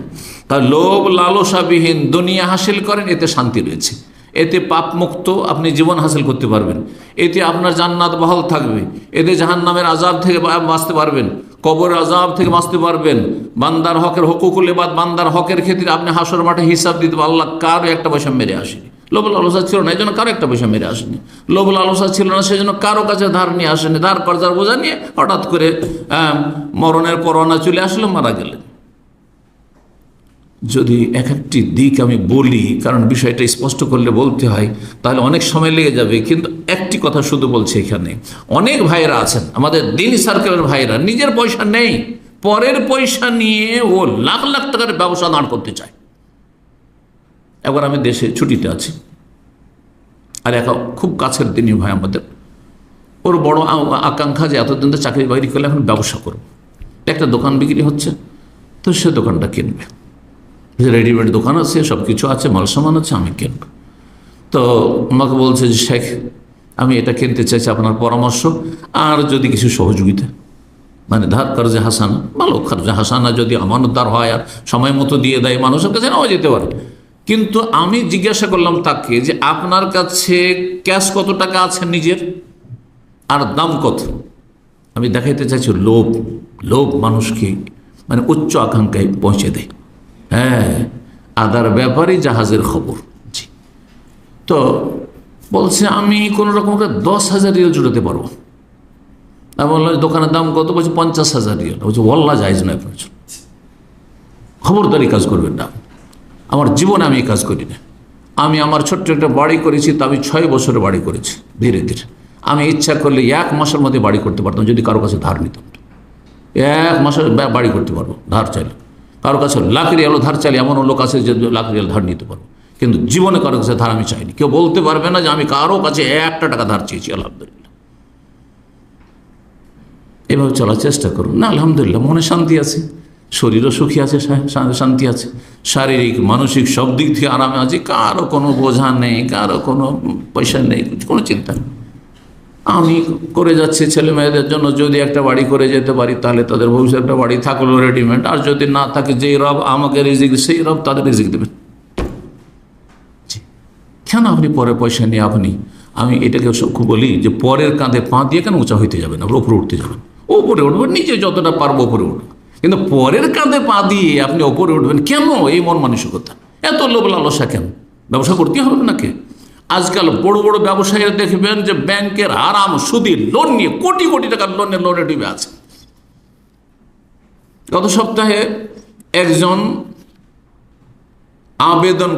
তার লোভ লালসাবিহীন দুনিয়া হাসিল করেন, এতে শান্তি রয়েছে, এতে পাপ মুক্ত আপনি জীবন হাসিল করতে পারবেন, এতে আপনার জান্নাত বহাল থাকবে, এতে জাহান্নামের আযাব থেকে বাঁচতে পারবেন, কবরের আযাব থেকে বাঁচতে পারবেন, বান্দার হকের হুকুকুল ইবাদ, বান্দার হকের ক্ষেত্রে আপনি হাসর মাঠে হিসাব দিতে পারবেন। আল্লাহ কারো একটা পয়সা মেরে আসেনি, লোভ লালসা ছিল না এই জন্য কারো একটা পয়সা মেরে আসেনি, লোভ লালসা ছিল না সেই জন্য কারো কাছে ধার নিয়ে আসেনি, ধার কর্জার বোঝা নিয়ে হঠাৎ করে মরণের পরোয়ানা চলে আসলো, মারা গেলেন। যদি এক একটি দিক আমি বলি, কারণ বিষয়টা স্পষ্ট করলে বলতে হয়, তাহলে অনেক সময় লেগে যাবে, কিন্তু একটি কথা শুধু বলছি, এখানে অনেক ভাইয়েরা আছেন আমাদের দিনী সার্কেলের ভাইয়েরা, নিজের পয়সা নেই, পরের পয়সা নিয়ে ও লাখ লাখ টাকার ব্যবসা দাঁড় করতে চায়। একবার আমি দেশে ছুটিতে আছি, আর এক খুব কাছের দিনী ভাই আমাদের, ওর বড় আকাঙ্ক্ষা যে এতদিন তো চাকরি বাকরি করলে এখন ব্যবসা করবো, একটা দোকান বিক্রি হচ্ছে, তো সে দোকানটা কিনবে, রেডিমেড দোকান আছে, সব কিছু আছে, মাল সামান আছে, আমি কিনব। তো আমাকে বলছে যে শেখ, আমি এটা কিনতে চাইছি, আপনার পরামর্শ, আর যদি কিছু সহযোগিতা, মানে ধার কর্জে হাসানা, ভালো কর্জে হাসানা যদি আমানতদার হয় আর সময় মতো দিয়ে দেয়, মানুষের কাছে নেওয়া যেতে পারে। কিন্তু আমি জিজ্ঞাসা করলাম তাকে যে আপনার কাছে ক্যাশ কত টাকা আছে নিজের, আর দাম কত। আমি দেখাইতে চাইছি লোভ, লোভ মানুষকে মানে উচ্চ আকাঙ্ক্ষায় পৌঁছে দেয়। হ্যাঁ, আদার ব্যাপারে জাহাজের খবর। জি, তো বলছে আমি কোনো রকম 10,000 রিয়াল জুড়াতে পারবো। আমি বললাম দোকানের দাম কত? বলছে 50,000 রিয়াল। বলছে ওয়াল্লাহ জায়েজ নয়, প্রয়োজন, খবরদারি কাজ করবেন না, আমার জীবনে আমি এই কাজ করি না। আমি আমার ছোট্ট একটা বাড়ি করেছি, তা আমি 6 বছরে বাড়ি করেছি ধীরে ধীরে। আমি ইচ্ছা করলে 1 মাসের মধ্যে বাড়ি করতে পারতাম, যদি কারো কাছে ধার নিতাম। 1 মাসের বাড়ি করতে পারবো ধার চাইলে। কারো কাছে লাখ রিয়াল ধার চাইলে এমন লোক আছে যে লাখ রিয়াল ধার নিতে পারবো, কিন্তু জীবনে কারো কাছে ধার আমি চাইনি। কেউ বলতে পারবে না যে আমি কারো কাছে 1 টাকা ধার চেয়েছি। আলহামদুলিল্লাহ, এভাবে চলার চেষ্টা করুন না। আলহামদুলিল্লাহ, মনে শান্তি আছে, শরীরও সুখী আছে, শান্তি আছে, শারীরিক মানসিক সব দিক থেকে আরামে আছে, কারো কোনো বোঝা নেই, কারো কোনো পয়সা নেই, কোনো চিন্তা নেই। আমি করে যাচ্ছি ছেলে মেয়েদের জন্য, যদি একটা বাড়ি করে যেতে পারি তাহলে তাদের ভবিষ্যৎ একটা বাড়ি থাকলো রেডিমেড, আর যদি না থাকে যেই রব আমাকে রিজিক সেই রব তাদের রিজিক দেবেন। কেন আপনি পরের পয়সা নিয়ে আপনি, আমি এটাকে খুব বলি যে পরের কাঁধে পা দিয়ে কেন উঁচা হইতে যাবেন, আপনি ওপরে উঠতে যাবেন, ওপরে উঠবেন, নিজে যতটা পারবো ওপরে উঠবেন, কিন্তু পরের কাঁধে পা দিয়ে আপনি ওপরে উঠবেন কেন? এই মন মানসিকতা, এত লোভ লালসা কেন? ব্যবসা করতে হবে নাকি? আজকাল বড় বড় ব্যবসায়ীরা দেখবেন যে ব্যাংকের আরাম সুদি লোন নিয়ে কোটি কোটি টাকার লোনে ডুবে আছে। গত সপ্তাহে একজন আবেদন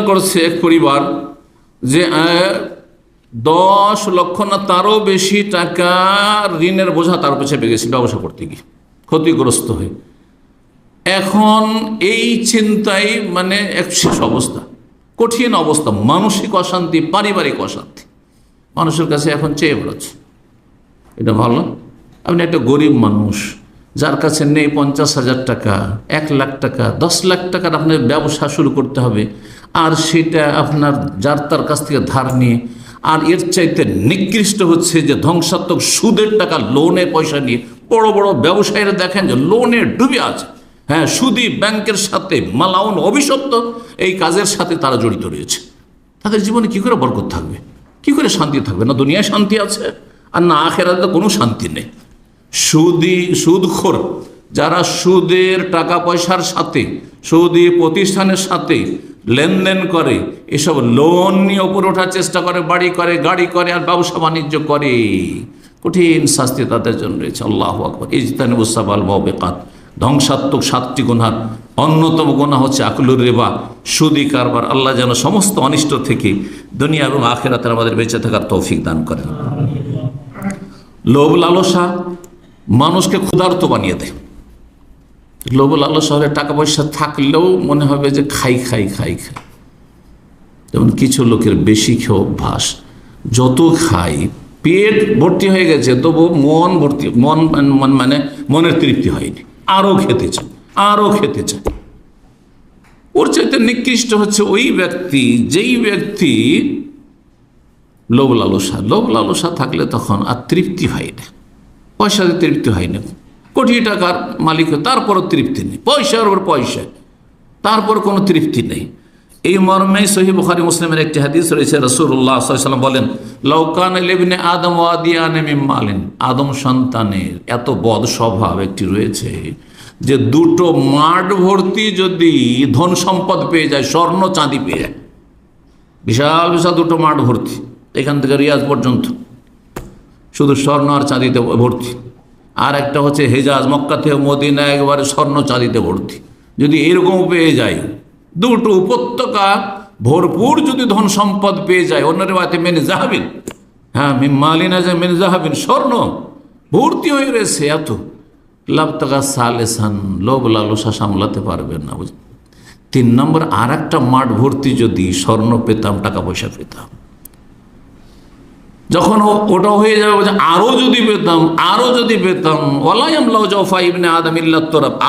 করছে এক পরিবার যে 10 লক্ষ না তারও বেশি টাকা ঋণের বোঝা তার উপর চেপে গেছে ব্যবসা করতে গিয়ে, ক্ষতিগ্রস্ত হয়ে। এখন এই চিন্তায় মানে এক শেষ অবস্থা, কঠিন অবস্থা, মানসিক অশান্তি, পারিবারিক অশান্তি মানুষের কাছে এখন চেয়ে বেড়াচ্ছে। এটা ভালো? আপনি একটা গরিব মানুষ যার কাছে নেই 50,000 টাকা, 1 লাখ টাকা, 10 লাখ টাকার আপনার ব্যবসা শুরু করতে হবে, আর সেটা আপনার যার তার কাছ থেকে ধার নিয়ে, আর এর চাইতে নিকৃষ্ট হচ্ছে যে ধ্বংসাত্মক সুদের টাকা লোনের পয়সা নিয়ে বড় বড় ব্যবসায়ীরা দেখেন যে লোনে ডুবে আছে। হ্যাঁ, সুদি ব্যাংকের সাথে মালাউন অভিশপ্ত এই কাজের সাথে তারা জড়িত রয়েছে। তাদের জীবনে কি করে বরকত থাকবে, কি করে শান্তি থাকবে? না দুনিয়ায় শান্তি আছে, আর না আখিরাতে কোনো শান্তি নেই। সুদখোর যারা সুদের টাকা পয়সার সাথে, সুদি প্রতিষ্ঠানের সাথে লেনদেন করে, এসব লোন নিয়ে উপরে ওঠার চেষ্টা করে, বাড়ি করে, গাড়ি করে, আর ব্যবসা বাণিজ্য করে, কঠিন শাস্তি তাদের জন্য রয়েছে। আল্লাহু আকবার। ইজতানিবুস সাবাল মুবিকাত, ধ্বংসাত্মক 7টি গুনাহ অন্যতম গুনাহ হচ্ছে আকলুর রিবা, সুদি কারবার। আল্লাহ যেন সমস্ত অনিষ্ট থেকে দুনিয়া এবং আখিরাতে আমাদের বেঁচে থাকার তৌফিক দান করেন। লোভ লালসা মানুষকে ক্ষুধার্ত বানিয়ে দেয়। লোভ লালসা হলে টাকা পয়সা থাকলেও মনে হবে যে খাই খাই খাই খাই। যেমন কিছু লোকের বেশি খেয়ে অভ্যাস, যত খাই পেট ভর্তি হয়ে গেছে তবু মন ভর্তি, মন মানে মনের তৃপ্তি হয়নি, আরও খেতে চায়, আরও খেতে চায়। ওর চাইতে নিকৃষ্ট হচ্ছে ওই ব্যক্তি যেই ব্যক্তি লোভ লালসা থাকলে তখন আর তৃপ্তি হয় না, পয়সাতে তৃপ্তি হয় না। কোটি টাকার মালিক তারপরও তৃপ্তি নেই, পয়সার ওপর পয়সা, তারপর কোনো তৃপ্তি নেই। এই মর্মে সহিহ বুখারী মুসলিমের একটি হাদিস রয়েছে, রাসূলুল্লাহ সাল্লাল্লাহু আলাইহি ওয়াসাল্লাম বলেন, লাউ কানা লিবনে আদম ওয়াদিয়ান মিন মালিন, আদম সন্তানের এত বদ স্বভাব একটি রয়েছে যে দুটো মাঠ ভর্তি যদি ধন সম্পদ পেয়ে যায়, স্বর্ণ চাঁদি পেয়ে যায়, বিশাল বিশাল দুটো মাঠ ভর্তি, এখান থেকে রিয়াজ পর্যন্ত শুধু স্বর্ণ আর চাঁদিতে ভর্তি। আর একটা হচ্ছে হেজাজ, মক্কা থেকে মদিনা একবারে স্বর্ণ চাঁদিতে ভর্তি। যদি এরকম পেয়ে যায়, দুটো উপত্যকা ভরপুর যদি ধন সম্পদ পেয়ে যায়, অন্যের বাড়িতে মেনে যাহাবিন, হ্যাঁ মালিনা যে মেনে যাহাবিন, স্বর্ণ ভর্তি হয়ে রয়েছে, এত লাভ টাকা সালেসান, লোভ লালসা সামলাতে পারবেন না। 3 নম্বর, আর একটা মাঠ ভর্তি যদি স্বর্ণ পেতাম, টাকা পয়সা পেতাম, যখন ওটা হয়ে যাবে আরো যদি পেতাম, আরো যদি পেতাম।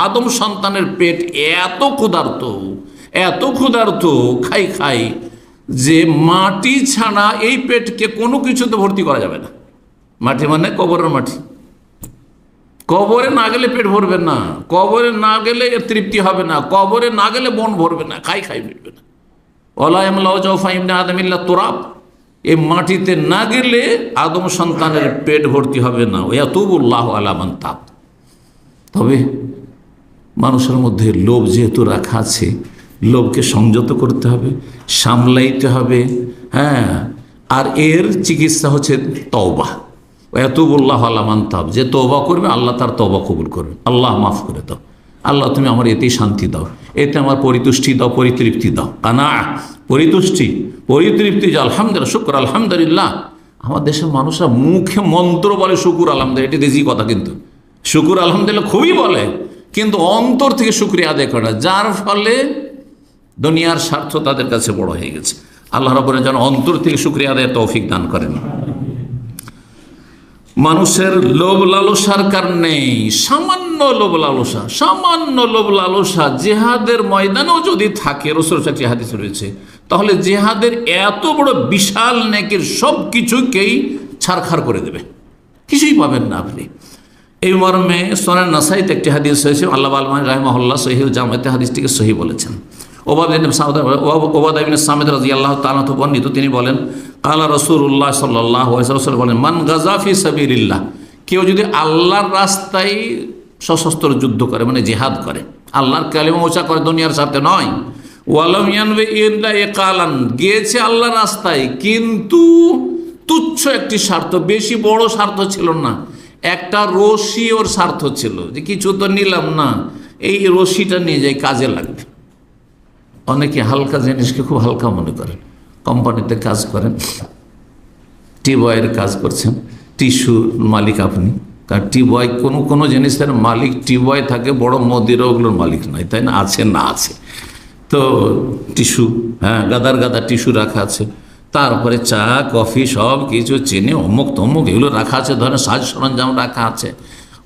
আদম সন্তানের পেট এত ক্ষুধার্ত খাই খাই যে মাটি ছাড়া এই পেটকে কোনো কিছুতে ভর্তি করা যাবে না। মাটি মানে কবরের মাটি, কবরে না গেলে পেট ভরবে না, কবরে না গেলে তৃপ্তি হবে না, কবরে না গেলে মন ভরবে না, খাই খাই মিটবে না। তোরাব, এই মাটিতে না গেলে আদম সন্তানের পেট ভর্তি হবে না। ওয়াতুবুল্লাহ আলা মান তাব। তবে মানুষের মধ্যে লোভ যেহেতু রাখা আছে, লোভকে সংযত করতে হবে, সামলাইতে হবে, হ্যাঁ। আর এর চিকিৎসা হচ্ছে তওবা। ওয়াতুবুল্লাহ আলা মান তাব, যে তওবা করবে আল্লাহ তার তওবা কবুল করবে। আল্লাহ মাফ করে দাও, আল্লাহ তুমি আমার এতেই শান্তি দাও, এতে আমার পরিতুষ্টি দাও, পরিতৃপ্তি দাও। কানা, পরিতৃপ্তি, যে আলহামদুলিল্লাহ, শুকর আলহামদুলিল্লাহ। আমার দেশের মানুষরা মুখে মন্ত্র বলে শুকুর আলহামদুলিল্লাহ, এটি দেশি কথা, কিন্তু শুকুর আলহামদুলিল্লাহ খুবই বলে, কিন্তু অন্তর থেকে শুকরিয়া আদায় করে না, যার ফলে দুনিয়ার স্বার্থ তাদের কাছে বড় হয়ে গেছে। আল্লাহ রাব্বুল যেন অন্তর থেকে শুকরিয়া আদায় তৌফিক দান করেন। মানুষের লোভ লালসার কারণে সামান্য লোভ লালসা জেহাদের ময়দানেও যদি থাকে, রাসূলের একটি হাদিস রয়েছে, তাহলে জেহাদের এত বড় বিশাল নেকির সব কিছুকেই ছারখার করে দেবে, কিছুই পাবেন না আপনি। এই মর্মে সুনান নাসাইতে একটি হাদিস হয়েছে, আল্লাহ আলমানি রাহিমাহুল্লাহ সহিহুল জামিতে হাদিসটিকে সহি বলেছেন। ওবাদা ইবনে সামিদ রাদিয়াল্লাহু তাআলা থেকে বর্ণিত, তিনি বলেন, কালা রাসূলুল্লাহ সাল্লাল্লাহু আলাইহি ওয়াসাল্লাম বলেন, মান গাজা ফি সাবিলিল্লাহ, কেউ যদি আল্লাহর রাস্তায় সশস্ত্র যুদ্ধ করে, মানে জিহাদ করে, আল্লাহর কালিমা উচ্চারণ করে, দুনিয়ার স্বার্থে নয়। ওয়ালাম ইয়ানবি ইল্লা ইকালান, গিয়েছে আল্লাহর রাস্তায় কিন্তু তুচ্ছ একটি স্বার্থ, বেশি বড় স্বার্থ ছিল না, একটা রশি ওর স্বার্থ ছিল, যে কিছু তো নিলাম না, এই রশিটা নিয়ে যাই, কাজে লাগবে। অনেকে হালকা জিনিসকে খুব হালকা মনে করেন। কোম্পানিতে কাজ করেন, টিবয়ের কাজ করছেন, টিস্যুর মালিক আপনি, কারণ টিবয় কোনো জিনিসের মালিক টিবয় থাকে, বড় মদিরা ওগুলোর মালিক নয়, তাই না? আছে তো টিস্যু, হ্যাঁ, গাদার টিস্যু রাখা আছে, তারপরে চা কফি সব কিছু, চিনি অমুক তমুক এগুলো রাখা আছে, ধরেন সাজ সরঞ্জাম রাখা আছে।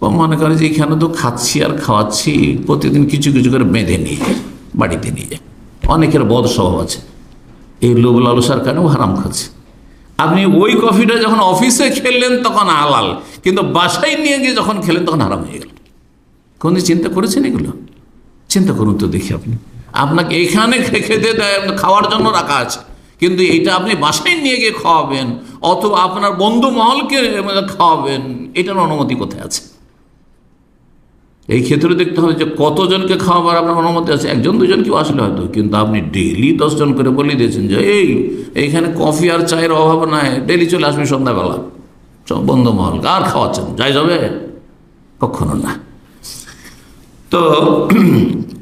ও মনে করে যে এখানে তো খাচ্ছি আর খাওয়াচ্ছি, প্রতিদিন কিছু কিছু করে বেঁধে নিয়ে যায়, বাড়িতে নিয়ে যায়। অনেকের বদ স্বভাব আছে, এই লোভ লালসার কারণেও হারাম খাচ্ছে। আপনি ওই কফিটা যখন অফিসে খেললেন তখন হালাল, কিন্তু বাসায় নিয়ে গিয়ে যখন খেলেন তখন হারাম হয়ে গেল। কোন চিন্তা করেছেন এগুলো? চিন্তা করুন তো দেখি। আপনাকে এখানে খেতে দেয়, খাওয়ার জন্য রাখা আছে, কিন্তু এইটা আপনি বাসায় নিয়ে গিয়ে খাওয়াবেন অথবা আপনার বন্ধু মহলকে খাওয়াবেন, এটার অনুমতি কোথায় আছে? এই ক্ষেত্রে দেখতে হবে যে কতজনকে খাওয়াবার আপনার অনুমতি আছে। 1-2 জন কেউ আসলে হয়তো, কিন্তু আপনি ডেইলি 10 জন করে বলে দিয়েছেন যে এইখানে কফি আর চায়ের অভাব নাই, ডেইলি চলে আসবেন সন্ধ্যাবেলা, সব বন্ধু মহল, আর খাওয়াচ্ছেন, যাই যাবে? কখনো না। তো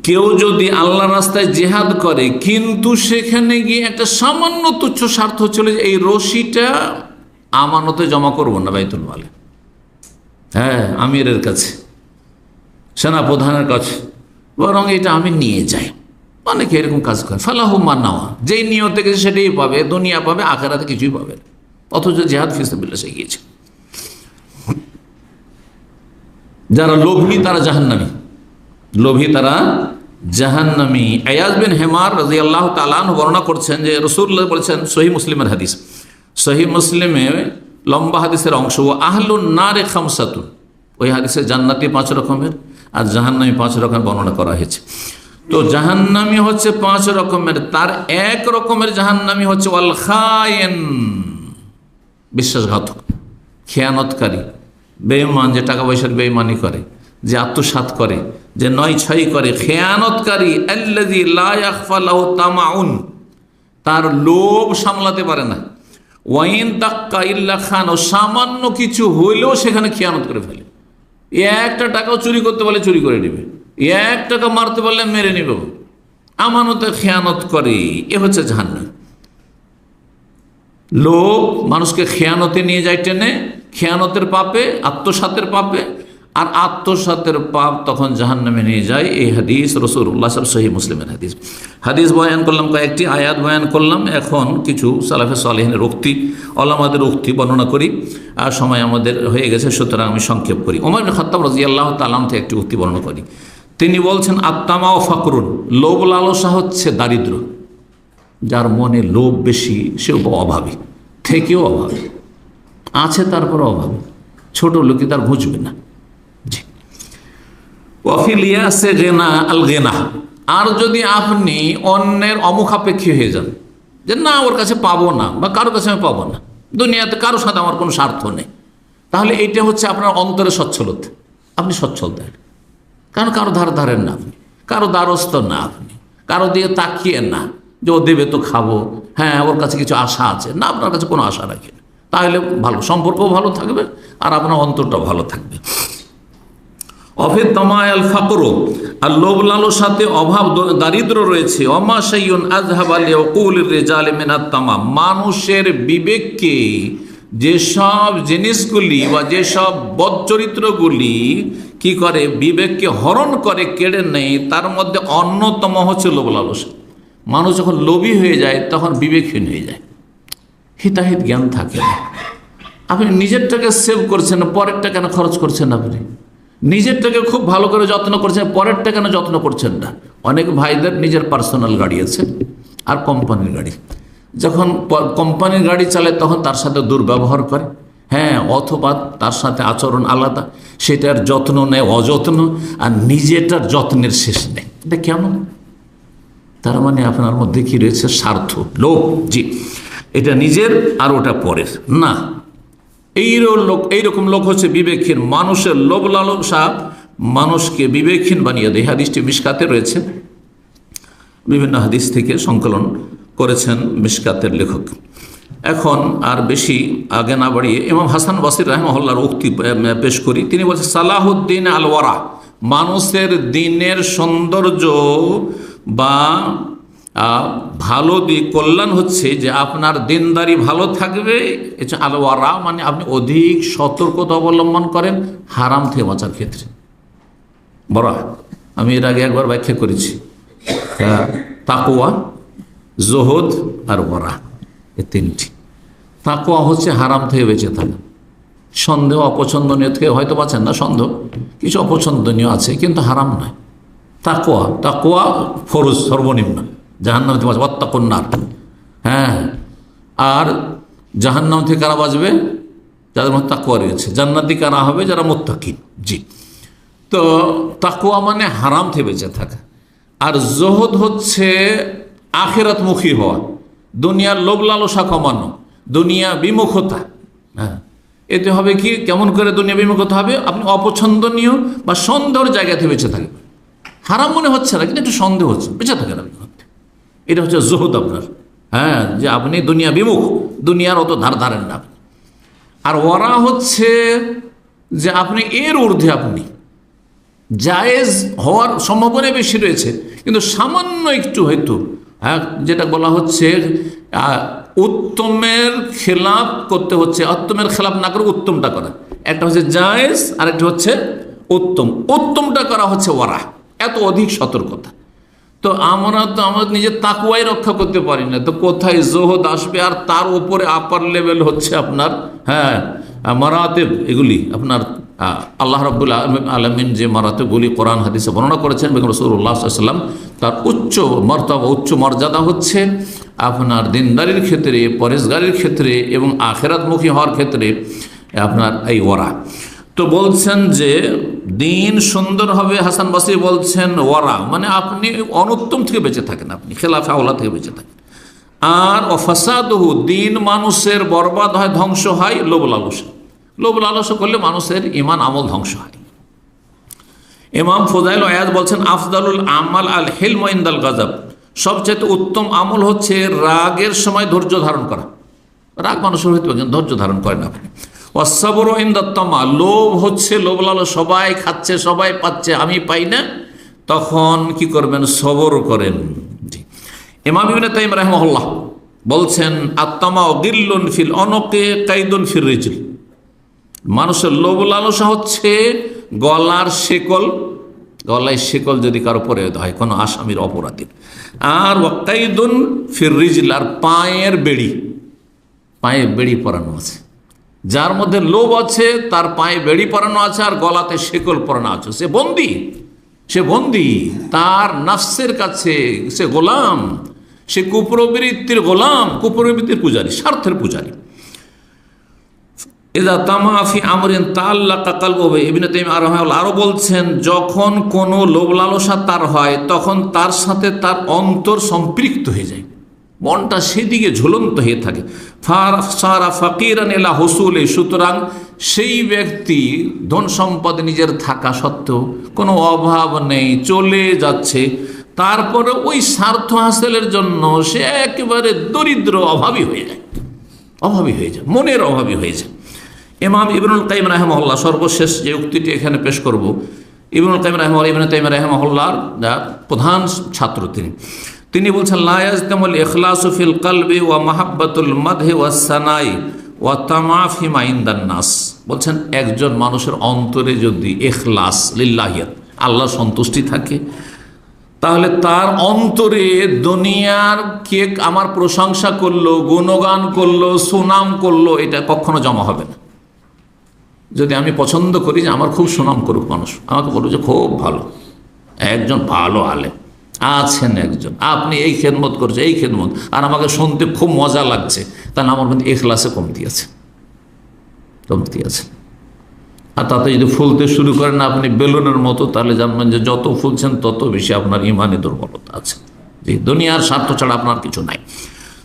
কেউ যদি আল্লাহ রাস্তায় জিহাদ করে কিন্তু সেখানে গিয়ে একটা সামান্য তুচ্ছ স্বার্থ চলে যে এই রশিটা আমানতে জমা করবো না বাইতুল মালে, হ্যাঁ আমিরের কাছে, সেনাপ্রধানের কাছে, বরং এটা আমি নিয়ে যাই, অনেকে এরকম কাজ করে। ফালাহু মা নাওয়া, যেই নিয়তে গেছে সেটাই পাবে, দুনিয়া পাবে, আখিরাতে কিছুই পাবে না, অথচ জিহাদ ফি সাবিলিল্লাহ সে গিয়েছে। যারা লোভী তারা জাহান্নামী, লোভী তারা জাহান্নামী। আয়াজ বিন হেমার রাদিয়াল্লাহু তাআলা আনহু বর্ণনা করছেন যে রাসূলুল্লাহ বলেছেন, সহিহ মুসলিমের হাদিস, সহিহ মুসলিমে লম্বা হাদিসের অংশ, ও আহলুন নারে খামসাতুন, ওই হাদিসে জান্নাতি 5 রকমের আর জাহান্নামী 5 রকমের বর্ণনা করা হয়েছে। তো জাহান্নামী হচ্ছে 5 রকমের, তার এক রকমের জাহান্নামী হচ্ছে ওয়াল খায়েন, বিশ্বাসঘাতক, খেয়ানতকারী, বেঈমান, যে টাকা পয়সার বেঈমানি করে, যে আত্মসাৎ করে, যে নয় ছয় করে, খেয়ানতকারী, আল্লাযী লা ইয়াখফা লাহু তামাউন, তার লোভ সামলাতে পারে না, ওয়াইন তাক্কা ইল্লা খান, ও সামান্য কিছু হইলেও সেখানে খেয়ানত করে ফেলে, একটা টাকাও চুরি করতে পারলে চুরি করে নেবে, 1 টাকা মারতে পারলে মেরে নেবে, আমানতে খেয়ানত করে, এ হচ্ছে জাহান্নাম। লোভ মানুষকে খেয়ানতে নিয়ে যায় টেনে, খেয়ানতের পাপে, আত্মসাতের পাপে, আর আত্মসাতের পাপ তখন জাহান্নামে নিয়ে যায়। এই হাদিস রাসূলুল্লাহ সহিহ মুসলিমের হাদিস। হাদিস বয়ান করলাম কয়েকটি, আয়াত বয়ান করলাম, এখন কিছু সালাফে সালেহিনের উক্তি, ওলামাদের উক্তি বর্ণনা করি, আর সময় আমাদের হয়ে গেছে, সুতরাং আমি সংক্ষেপ করি। ওমর ইবনে খাত্তাব রাদিয়াল্লাহু তাআলা আনহু থেকে একটি উক্তি বর্ণনা করি। তিনি বলছেন, আত্তামা ও ফাকরুন, লোভ লালসা হচ্ছে দারিদ্র, যার মনে লোভ বেশি সে অভাবী, থেকেও অভাবী, আছে তারপর অভাবী, ছোট লোকই তার ঘুচবে না। জি, ওয়াফিল ইয়াসে গিনা আল গিনা, আর যদি আপনি অন্যের অমুখাপেক্ষী হয়ে যান, যে না ওর কাছে পাবো না, বা কারোর কাছে আমি পাবো না, দুনিয়াতে কারোর সাথে আমার কোনো স্বার্থ নেই, তাহলে এইটা হচ্ছে আপনার অন্তরে সচ্ছলতা, আপনি সচ্ছল দেন, কারণ কারো ধারেন না আপনি, কারো দ্বারস্থ না আপনি, কারো দিয়ে তাকিয়ে না যে ও দেবে তো খাবো, হ্যাঁ ওর কাছে কিছু আশা আছে না, আপনার কাছে কোনো আশা রাখেন, তাহলে ভালো, সম্পর্কও ভালো থাকবে আর আপনার অন্তরটাও ভালো থাকবে। অফির তামায়াল ফাকরু, আর লোভ লালসাতে অভাব দারিদ্র রয়েছে। অমা শাইউন আযহাবা লিউকুলির রিজালি মিনাত তামাম, মানুষের বিবেককে যেসব জিনিসগুলি বা যেসব বদচরিত্রগুলি কি করে, বিবেককে হরণ করে, কেড়ে নেয়, তার মধ্যে অন্যতম হচ্ছে লোভ লালসা। মানুষ যখন লোভী হয়ে যায় তখন বিবেকহীন হয়ে যায়, হিতাহিত জ্ঞান থাকে না। আপনি নিজেরটাকে সেভ করছেন না, পরেরটা কেন খরচ করছেন? আপনি নিজেরটাকে খুব ভালো করে যত্ন করছেন, পরেরটা কেন যত্ন করছেন না? অনেক ভাইদের নিজের পার্সোনাল গাড়ি আছে আর কোম্পানির গাড়ি, যখন কোম্পানির গাড়ি চালায় তখন তার সাথে দুর্ব্যবহার করে, হ্যাঁ, অথবা তার সাথে আচরণ আলাদা, সেটার যত্ন নেয় অযত্ন, আর নিজেটার যত্নের শেষ নেই। এটা কেমন? তার মানে আপনার মধ্যে কি রয়েছে? স্বার্থ, লোভ। জি, এটা নিজের আর ওটা পরের না। এইরকম লোক হচ্ছে বিবেকহীন। মানুষের লোভ লালসা মানুষকে বিবেকহীন বানিয়ে দেয়। হাদিসটি মিশকাতে রয়েছে, বিভিন্ন হাদিস থেকে সংকলন করেছেন মিশকাতের লেখক। এখন আর বেশি আগে না বাড়িয়ে ইমাম হাসান বসরি রাহিমাহুল্লাহর উক্তি পেশ করি। তিনি বলছেন, সালাহুদ্দিন আল ওয়ারা, মানুষের দিনের সৌন্দর্য বা ভালো দিক, কল্যাণ হচ্ছে যে আপনার দিনদারি ভালো থাকবে। এটা আল ওয়ারা মানে আপনি অধিক সতর্কতা অবলম্বন করেন হারাম থেকে বাঁচার ক্ষেত্রে। বড়া আমি এর আগে একবার ব্যাখ্যা করেছি, তাকওয়া, জোহদ আর ওয়ারা, এই তিনটি। তাকওয়া হচ্ছে হারাম থেকে বেঁচে থাকা, সন্দেহ অপছন্দনীয় থেকে হয়তো বাঁচেন না, সন্দেহ কিছু অপছন্দনীয় আছে কিন্তু হারাম নয়। তাকওয়া ফরজ, সর্বনিম্ন, জাহান্নাম থেকে বাঁচবে, ওয়াত্তাকুন নার। হ্যাঁ, আর জাহান্নাম থেকে কারা বাঁচবে? যাদের মধ্যে তাকওয়া রয়েছে। জান্নাতি কারা হবে? যারা মুত্তাকিন। জি, তো তাকওয়া মানে হারাম থেকে বেঁচে থাকা। আর জোহদ হচ্ছে আখিরাতমুখী হওয়া, দুনিয়ার লোভ লালসা কমানো, দুনিয়া বিমুখতা। হ্যাঁ, এতে হবে কি, কেমন করে দুনিয়া বিমুখতা হবে? আপনি অপছন্দনীয় বা সন্দেহের জায়গা থেকে বেঁচে থাকবেন। হারাম মনে হচ্ছে না কিন্তু একটু সন্দেহ হচ্ছে, বেঁচে থাকেন আপনি। এটা হচ্ছে জোহদ আপনার। হ্যাঁ, যে আপনি দুনিয়া বিমুখ, দুনিয়ার অত ধারেন না আপনি। আর ওরা হচ্ছে যে আপনি এর ঊর্ধ্বে, আপনি জায়েজ হওয়ার সম্ভাবনা বেশি রয়েছে, কিন্তু সামান্য একটু হয়তো যেটা বলা হচ্ছে উত্তমের খেলাপ করতে হচ্ছে, উত্তমের খেলাপ না করে উত্তমটা করা। একটা হচ্ছে জায়েজ আর একটা হচ্ছে উত্তম। উত্তমটা করা হচ্ছে ওয়ারা, এত অধিক সতর্কতা। তো আমরা তো আমাদের নিজের তাকওয়াই রক্ষা করতে পারি না, তো কোথায় জোহদ আসবে? আর তার উপরে আপার লেভেল হচ্ছে আপনার মারাতেব, এগুলি আপনার আল্লাহ রাব্বুল আলামিন যে মারাতেবগুলি কোরআন হাদিসে বর্ণনা করেছেন, বেগম রাসূলুল্লাহ সাল্লাল্লাহু আলাইহি ওয়াসাল্লাম, তার উচ্চ মর্তবা, উচ্চ মর্যাদা হচ্ছে আপনার দিনদারির ক্ষেত্রে, পরেশগারির ক্ষেত্রে এবং আখিরাতমুখী হওয়ার ক্ষেত্রে আপনার এই ওয়ারা। তো বলছেন যে দিন সুন্দর হবে, হাসান বসরি বলছেন ওয়ারা মানে আপনি অনুত্তম থেকে বেঁচে থাকেন, আপনি খেলাফে আওলা থেকে বেঁচে থাকেন। আর অফাসাদহু, দিন মানুষের বরবাদ হয়, ধ্বংস হয় লোভ লালসা। লোভ লালসা করলে মানুষের ঈমান আমল ধ্বংস হয়। ইমাম ফুদাইল আয়াত বলছেন আফদালুল আমাল আল হিলম ইনদাল গাযাব, সবচেয়ে উত্তম আমল হচ্ছে রাগের সময় ধৈর্য ধারণ করা। রাগ মানুষের হইতে পারে, ধৈর্য ধারণ করেন আপনি। ওয়াসসাবর ইনদাত তামা, লোভ হচ্ছে লোভ লালসা, সবাই খাচ্ছে সবাই পাচ্ছে আমি পাই না, তখন কি করবেন? সবর করেন। ইমাম ইবনে তাইমিয়া রাহিমাহুল্লাহ বলছেন আত-তামা গিল্লুন ফিল অনকে কাইদুন ফির রিজল, মানুষের লোভ লালসা হচ্ছে গলার শেকল, গলায় শেকল যদি কারো পরে হয় কোনো আসামির অপরাধীর, আর ওয়াকাইদুন ফির রিজল, আর পায়ের বেড়ি, পায়ে বেড়ি পরানো আছে। যার মধ্যে লোভ আছে তার পায়ে বেড়ি পরানো আছে আর গলাতে শেকল পরানো আছে, সে বন্দী, সে বন্দী তার নাফসের কাছে, সে গোলাম, সে কুপ্রবৃত্তির গোলাম, কুপ্রবৃত্তির পূজারী, স্বার্থের পূজারী। ইযা তামাফি আমরিন তাআল্লাকা কলবুহু, ইবনে তাইমিয়া রাহিমাহুল্লাহ আরো বলছেন যখন কোনো লোভ লালসা তার হয় তখন তার সাথে তার অন্তর সম্পৃক্ত হয়ে যায়, মনটা সেদিকে ঝুলন্ত হয়ে থাকে। সারা ফাকিরান ইলা হুসুলি, সুতরাং সেই ব্যক্তি ধন সম্পদ নিজের থাকা সত্ত্বেও কোনো অভাব নেই, চলে যাচ্ছে, তারপরে ওই স্বার্থ হাসিলের জন্য সে একেবারে দরিদ্র, অভাবী হয়ে যায়, অভাবী হয়ে যায়, মনের অভাবী হয়ে যায়। ইমাম ইবনুল কাইয়িম রাহিমাহুল্লাহ সর্বশেষ যে উক্তিটি এখানে পেশ করব, ইবনুল কাইয়িম রাহিমাহুল্লাহ, ইবনে তাইমিয়া রাহিমাহুল্লাহর প্রধান ছাত্র তিনি বলছেন লা ইয়াজতামুল ইখলাসু ফিল কলবি ওয়া মাহাব্বাতুল মাদহি ওয়াস সানাই ওয়া তামা ফিমা ইনদান নাস, বলছেন একজন মানুষের অন্তরে যদি ইখলাস লিল্লাহিয়াত, আল্লাহর সন্তুষ্টি থাকে, তাহলে তার অন্তরে দুনিয়ার কে আমার প্রশংসা করলো, গুণগান করলো, সুনাম করলো, এটা কখনো জমা হবে না। যদি আমি পছন্দ করি যে আমার খুব সুনাম করুক মানুষ, আমাকে বলবো যে খুব ভালো, একজন ভালো আলেম আছেন, একজন আপনি এই খেদমত করছেন, এই খেদমত, আর আমাকে শুনতে খুব মজা লাগছে, তাহলে আমার মধ্যে ইখলাসে কমতি আছে, কমতি আছে। আর তাতে যদি ফুলতে শুরু করেন আপনি বেলুনের মতো, তাহলে জানবেন যে যত ফুলছেন তত বেশি আপনার ইমানে দুর্বলতা আছে, যে দুনিয়ার স্বার্থ ছাড়া আপনার কিছু নাই।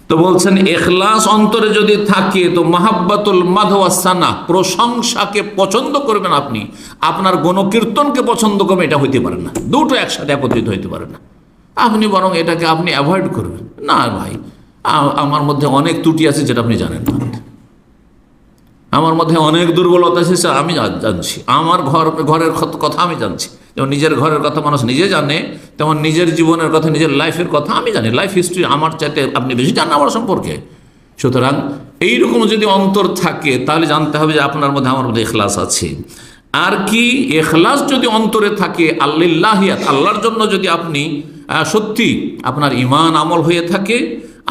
তো বলছেন ইখলাস অন্তরে যদি থাকে তো মাহাব্বাতুল মাদহ ওয়াস সানা, প্রশংসাকে পছন্দ করবেন আপনি, আপনার গণকীর্তনকে পছন্দ করবেন, এটা হইতে পারে না, দুটো একসাথে একত্রিত হইতে পারে না। আপনি বরং এটাকে আপনি অ্যাভয়েড করবেন, না ভাই আমার মধ্যে অনেক ত্রুটি আছে যেটা আপনি জানেন না, আমার মধ্যে অনেক দুর্বলতা আছে স্যার আমি জানছি, আমার ঘরের কথা আমি জানছি, যেমন নিজের ঘরের কথা মানুষ নিজে জানে, তেমন নিজের জীবনের কথা, নিজের লাইফের কথা আমি জানি, লাইফ হিস্ট্রি আমার চাইতে আপনি বেশি জানেন আমার সম্পর্কে। সুতরাং এইরকম যদি অন্তর থাকে তাহলে জানতে হবে যে আপনার মধ্যে আমার মধ্যে ইখলাস আছে। আর কি ইখলাস যদি অন্তরে থাকে আল্লাহিয়াত, আল্লাহর জন্য যদি আপনি সত্যি আপনার ঈমান আমল হয়ে থাকে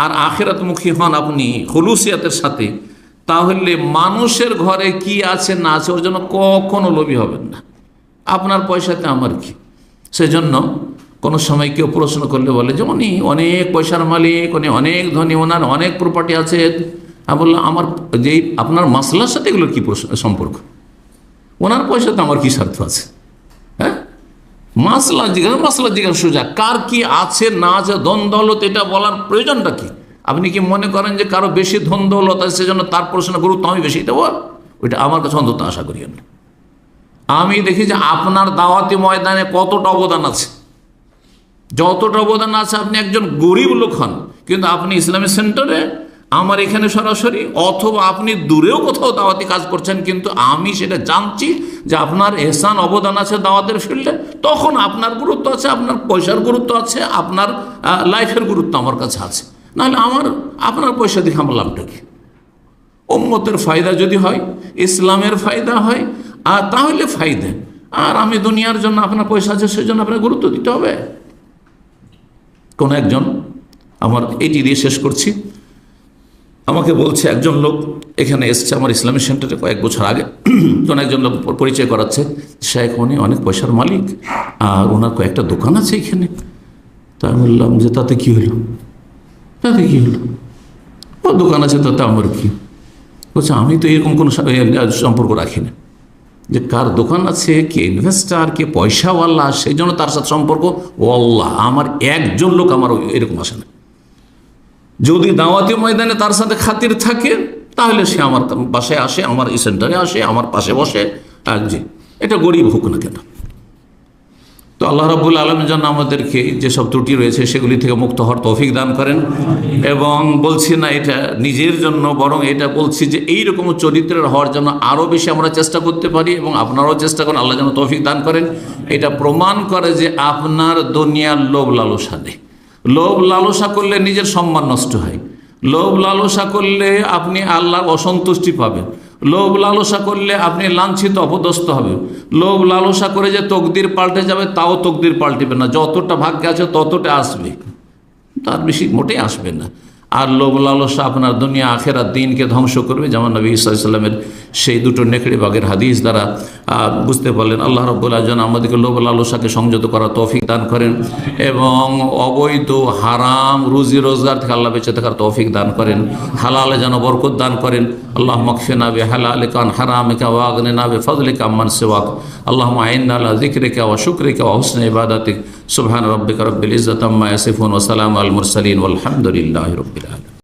আর আখিরাতমুখী হন আপনি খুলুসিয়াতের সাথে, তাহলে মানুষের ঘরে কি আছে না আছে ওর জন্য কখনো লোভী হবেন না। আপনার পয়সাতে আমার কি, সেজন্য কোনো সময় কেউ প্রশ্ন করলে বলে যে উনি অনেক পয়সার মালিক, উনি অনেক ধনী, ওনার অনেক প্রপার্টি আছে, আমি বললাম আমার যে আপনার মাসলার সাথে এগুলোর কী সম্পর্ক, ওনার পয়সাতে আমার কি স্বার্থ আছে? হ্যাঁ, মাসলা জিজ্ঞাসা সোজা, কার কি আছে না আছে, ধন দৌলত এটা বলার প্রয়োজনটা কি? আপনি কি মনে করেন যে কারো বেশি ধন দৌলত আছে সেজন্য তার প্রশ্ন গুরুত্ব আমি বেশি দেবো? ওইটা আমার কাছে অন্তত আশা করিও না। আমি দেখি যে আপনার দাওয়াতি ময়দানে কতটা অবদান আছে, যতটা অবদান আছে, আপনি একজন গরিব লোক হন কিন্তু আপনি ইসলামী সেন্টারে আমার এখানে সরাসরি, অথবা আপনি দূরেও কোথাও দাওয়াতি কাজ করছেন, কিন্তু আমি সেটা জানছি যে আপনার এহসান অবদান আছে দাওয়াতের ফিল্ডে, তখন আপনার গুরুত্ব আছে, আপনার পয়সার গুরুত্ব আছে, আপনার লাইফের গুরুত্ব আমার কাছে আছে। নাহলে আপনার পয়সা দিয়ে আমার লাভটা কি? উম্মতের ফায়দা যদি হয়, ইসলামের ফায়দা হয়, আর তাহলে ফায়দা। আর আমি দুনিয়ার জন্য, আপনার পয়সা আছে সেজন্য আপনার গুরুত্ব দিতে হবে। কোন একজন, আমার এটি দিয়ে শেষ করছি, আমাকে বলছে একজন লোক এখানে এসছে আমার ইসলামিক সেন্টারে কয়েক বছর আগে, কোন একজন লোক পরিচয় করাচ্ছে, শেখ উনি অনেক পয়সার মালিক আর ওনার কয়েকটা দোকান আছে এখানে। তা আমি বললাম যে তাতে কি হলো, তাতে কি হলো, ও দোকান আছে তাতে আমার কি? বলছে আমি তো এরকম কোনো সম্পর্ক রাখি না, যে কার দোকান আছে, কে ইনভেস্টার, কে পয়সাওয়ালা, সেই জন্য তার সাথে সম্পর্ক। ও আল্লাহ, আমার একজন লোক আমার এরকম আসে না। যদি দাওয়াতি ময়দানে তার সাথে খাতির থাকে তাহলে সে আমার বাসায় আসে, আমার এই সেন্টারে আসে, আমার পাশে বসে, জি, এটা গরিব হোক না কেন। তো আল্লাহ রাব্বুল আলামিন যেন আমাদেরকে যেসব ত্রুটি রয়েছে সেগুলি থেকে মুক্ত হওয়ার তৌফিক দান করেন। এবং বলছি না এটা নিজের জন্য, বরং এটা বলছি যে এইরকম চরিত্রের হওয়ার জন্য আরও বেশি আমরা চেষ্টা করতে পারি, এবং আপনারাও চেষ্টা করেন, আল্লাহ যেন তৌফিক দান করেন। এটা প্রমাণ করে যে আপনার দুনিয়ার লোভ লালসা নেই। লোভ লালসা করলে নিজের সম্মান নষ্ট হয়, লোভ লালসা করলে আপনি আল্লাহর অসন্তুষ্টি পাবেন, লোভ লালসা করলে আপনি লাঞ্ছিত অপদস্থ হবেন, লোভ লালসা করে যে তকদির পাল্টে যাবে তাও তকদির পাল্টিবে না, যতটা ভাগ্যে আছে ততটা আসবে, তার বেশি মোটেই আসবে না। আর লোভ লালসা আপনার দুনিয়া আখেরাত দিনকে ধ্বংস করবে, যেমন নবী ঈসা আলাইহিস সালামের সেই দুটো নেকড়ে বাঘের হাদিস দ্বারা বুঝতে পারলেন। আল্লাহ রাব্বুল আলামিন আমাদেরকে লোভ লালসাকে সংযত করার তৌফিক দান করেন, এবং অবৈধ হারাম রুজি রোজগার থেকে আল্লাহ বেঁচে থাকার তৌফিক দান করেন, হালালে যেন বরকত দান করেন। আল্লাহুম্মা কফিনা বিহালালিকা আন হারামিকা ওয়া আগনিনা বিফাদলিকা আম্মান সিওয়াক। আল্লাহুম্মা আইন্না আলা যিকরিকা ওয়া শুকরিকা ওয়া হুসনি ইবাদাতিক। সুবহান রাব্বিকা রাব্বিল ইজ্জাতি আম্মা ইয়াসিফুন ওয়া সালামুন আলাল মুরসালিন ওয়ালহামদুলিল্লাহি রাব্বিল আলামিন।